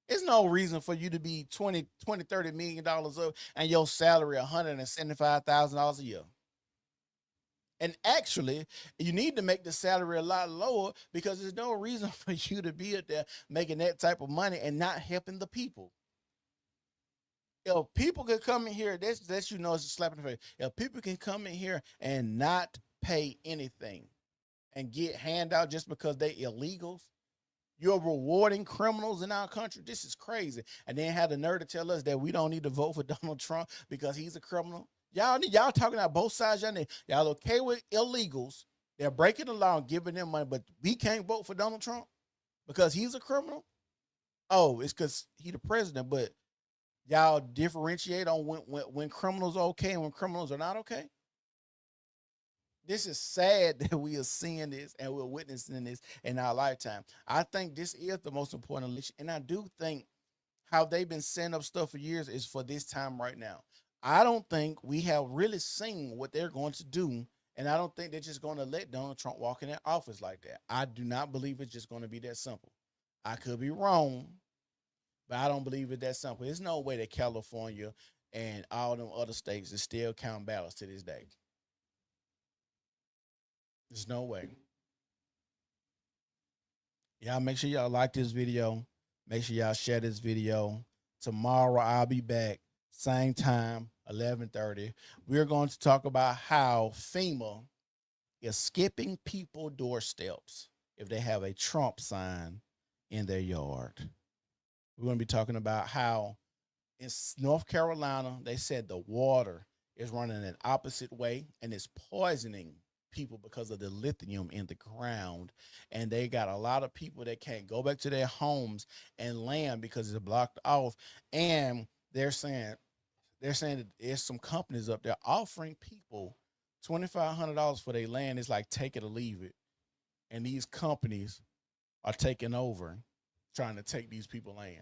Speaker 5: There's no reason for you to be 20, 30 million dollars up and your salary $175,000 a year. And actually, you need to make the salary a lot lower because there's no reason for you to be up there making that type of money and not helping the people. If people can come in here, that's you know, it's a slap in the face. If people can come in here and not pay anything and get handout just because they illegals, you're rewarding criminals in our country. This is crazy. And then have the nerve to tell us that we don't need to vote for Donald Trump because he's a criminal. Y'all talking about both sides. Y'all okay with illegals? They're breaking the law and giving them money, but we can't vote for Donald Trump because he's a criminal. Oh, it's because he's the president. But y'all differentiate on when criminals are okay and when criminals are not okay. This is sad that we are seeing this and we're witnessing this in our lifetime. I think this is the most important election, and I do think how they've been setting up stuff for years is for this time right now. I don't think we have really seen what they're going to do, and I don't think they're just going to let Donald Trump walk in that office like that. I do not believe it's just going to be that simple. I could be wrong, but I don't believe it's that simple. There's no way that California and all them other states is still count ballots to this day. There's no way. Y'all make sure y'all like this video. Make sure y'all share this video. Tomorrow I'll be back. Same time, 11:30. We're going to talk about how FEMA is skipping people doorsteps if they have a Trump sign in their yard. We're going to be talking about how in North Carolina, they said the water is running an opposite way and it's poisoning people because of the lithium in the ground. And they got a lot of people that can't go back to their homes and land because it's blocked off. And they're saying that there's some companies up there offering people $2,500 for their land. It's like take it or leave it. And these companies are taking over, trying to take these people land.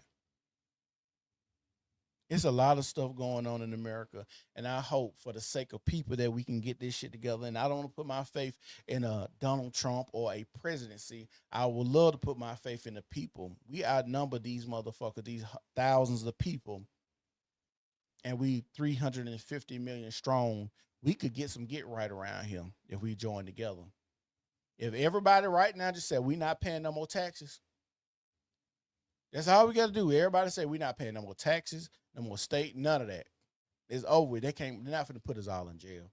Speaker 5: It's a lot of stuff going on in America, and I hope for the sake of people that we can get this shit together. And I don't want to put my faith in a Donald Trump or a presidency. I would love to put my faith in the people. We outnumber these motherfuckers, these thousands of people, and we 350 million strong. We could get some get right around here if we join together. If everybody right now just said we're not paying no more taxes, that's all we got to do. Everybody say we're not paying no more taxes, no more state, none of that. It's over. They're not going to put us all in jail.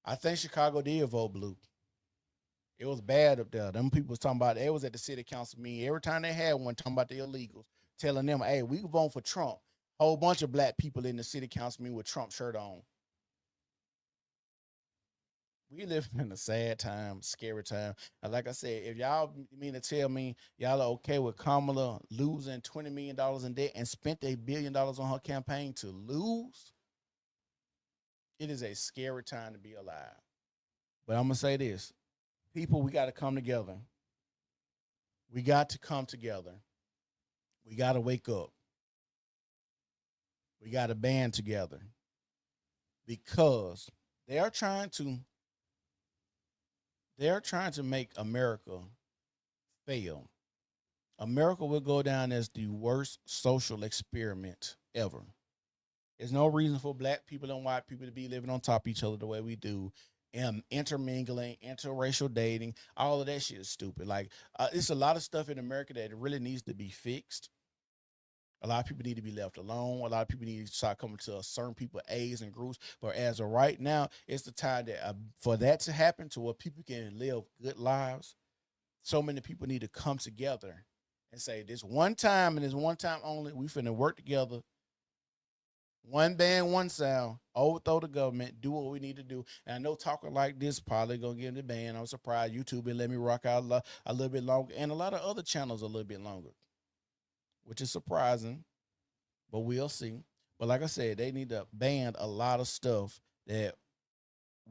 Speaker 5: I think Chicago did vote blue. It was bad up there. Them people was talking about, they was at the city council meeting. Every time they had one talking about the illegals, telling them, hey, we can vote for Trump. Whole bunch of black people in the city council meeting with Trump shirt on. We live in a sad time, scary time. And like I said, if y'all mean to tell me y'all are okay with Kamala losing $20 million in debt and spent $1 billion on her campaign to lose, it is a scary time to be alive. But I'm going to say this. People, we got to come together. We got to come together. We got to wake up. We got to band together because they are trying to make America fail. America will go down as the worst social experiment ever. There's no reason for black people and white people to be living on top of each other the way we do. Intermingling, interracial dating, all of that shit is stupid. Like, it's a lot of stuff in America that really needs to be fixed. A lot of people need to be left alone. A lot of people need to start coming to certain people, A's and groups. But as of right now, it's the time that for that to happen, to where people can live good lives. So many people need to come together and say, this one time and this one time only, we finna work together. One band, one sound, overthrow the government, do what we need to do. And I know talking like this probably going to get in the band. I'm surprised YouTube will let me rock out a little bit longer. And a lot of other channels a little bit longer, which is surprising, but we'll see. But like I said, they need to ban a lot of stuff that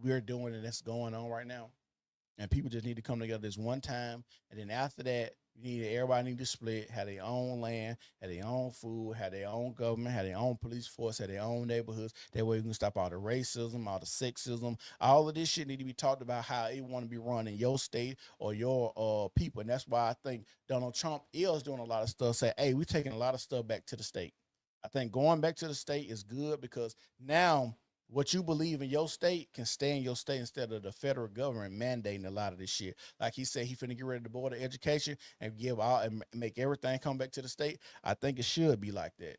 Speaker 5: we're doing and that's going on right now. And people just need to come together this one time. And then after that, everybody need to split, have their own land, have their own food, have their own government, have their own police force, have their own neighborhoods. That way we can stop all the racism, all the sexism. All of this shit need to be talked about how it want to be run in your state or your people. And that's why I think Donald Trump is doing a lot of stuff. Say, hey, we're taking a lot of stuff back to the state. I think going back to the state is good because now what you believe in your state can stay in your state instead of the federal government mandating a lot of this shit. Like he said, he finna get rid of the Board of Education and give all and make everything come back to the state. I think it should be like that.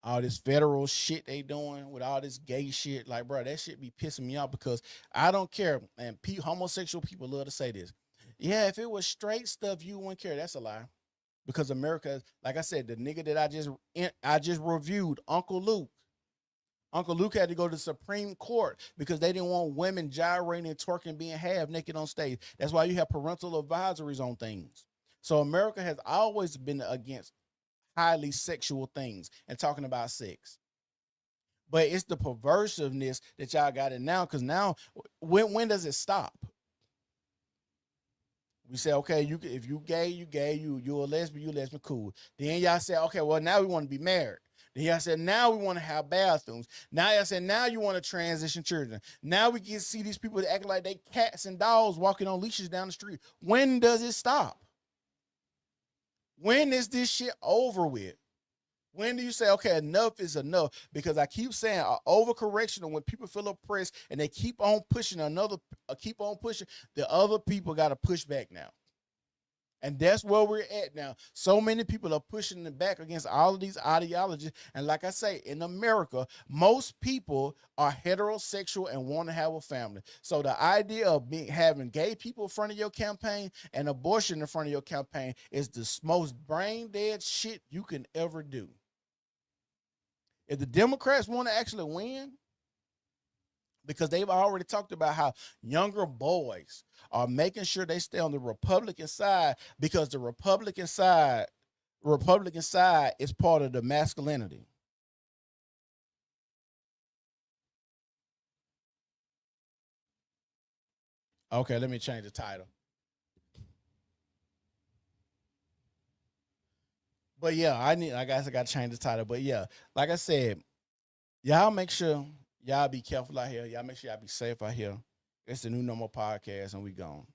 Speaker 5: All this federal shit they doing with all this gay shit, like, bro, that shit be pissing me off because I don't care. And homosexual people love to say this. Yeah, if it was straight stuff, you wouldn't care. That's a lie. Because America, like I said, the nigga that I just reviewed, Uncle Luke had to go to the Supreme Court because they didn't want women gyrating and twerking, being half naked on stage. That's why you have parental advisories on things. So America has always been against highly sexual things and talking about sex. But it's the perversiveness that y'all got it now, because now, when does it stop? We say, okay, if you gay, you're a lesbian, cool. Then y'all say, okay, well, now we want to be married. Then y'all said, now we want to have bathrooms. Now y'all said, now you want to transition children. Now we get to see these people that act like they cats and dogs walking on leashes down the street. When does it stop? When is this shit over with? When do you say, okay, enough is enough? Because I keep saying overcorrection, when people feel oppressed and they keep on pushing the other people got to push back now. And that's where we're at now. So many people are pushing back against all of these ideologies. And like I say, in America, most people are heterosexual and want to have a family. So the idea of having gay people in front of your campaign and abortion in front of your campaign is the most brain dead shit you can ever do. If the Democrats want to actually win, because they've already talked about how younger boys are making sure they stay on the Republican side, because the Republican side is part of the masculinity. Okay, let me change the title. But yeah, I guess I got to change the title. But yeah, like I said, y'all make sure y'all be careful out here. Y'all make sure y'all be safe out here. It's the New Normal Podcast, and we gone.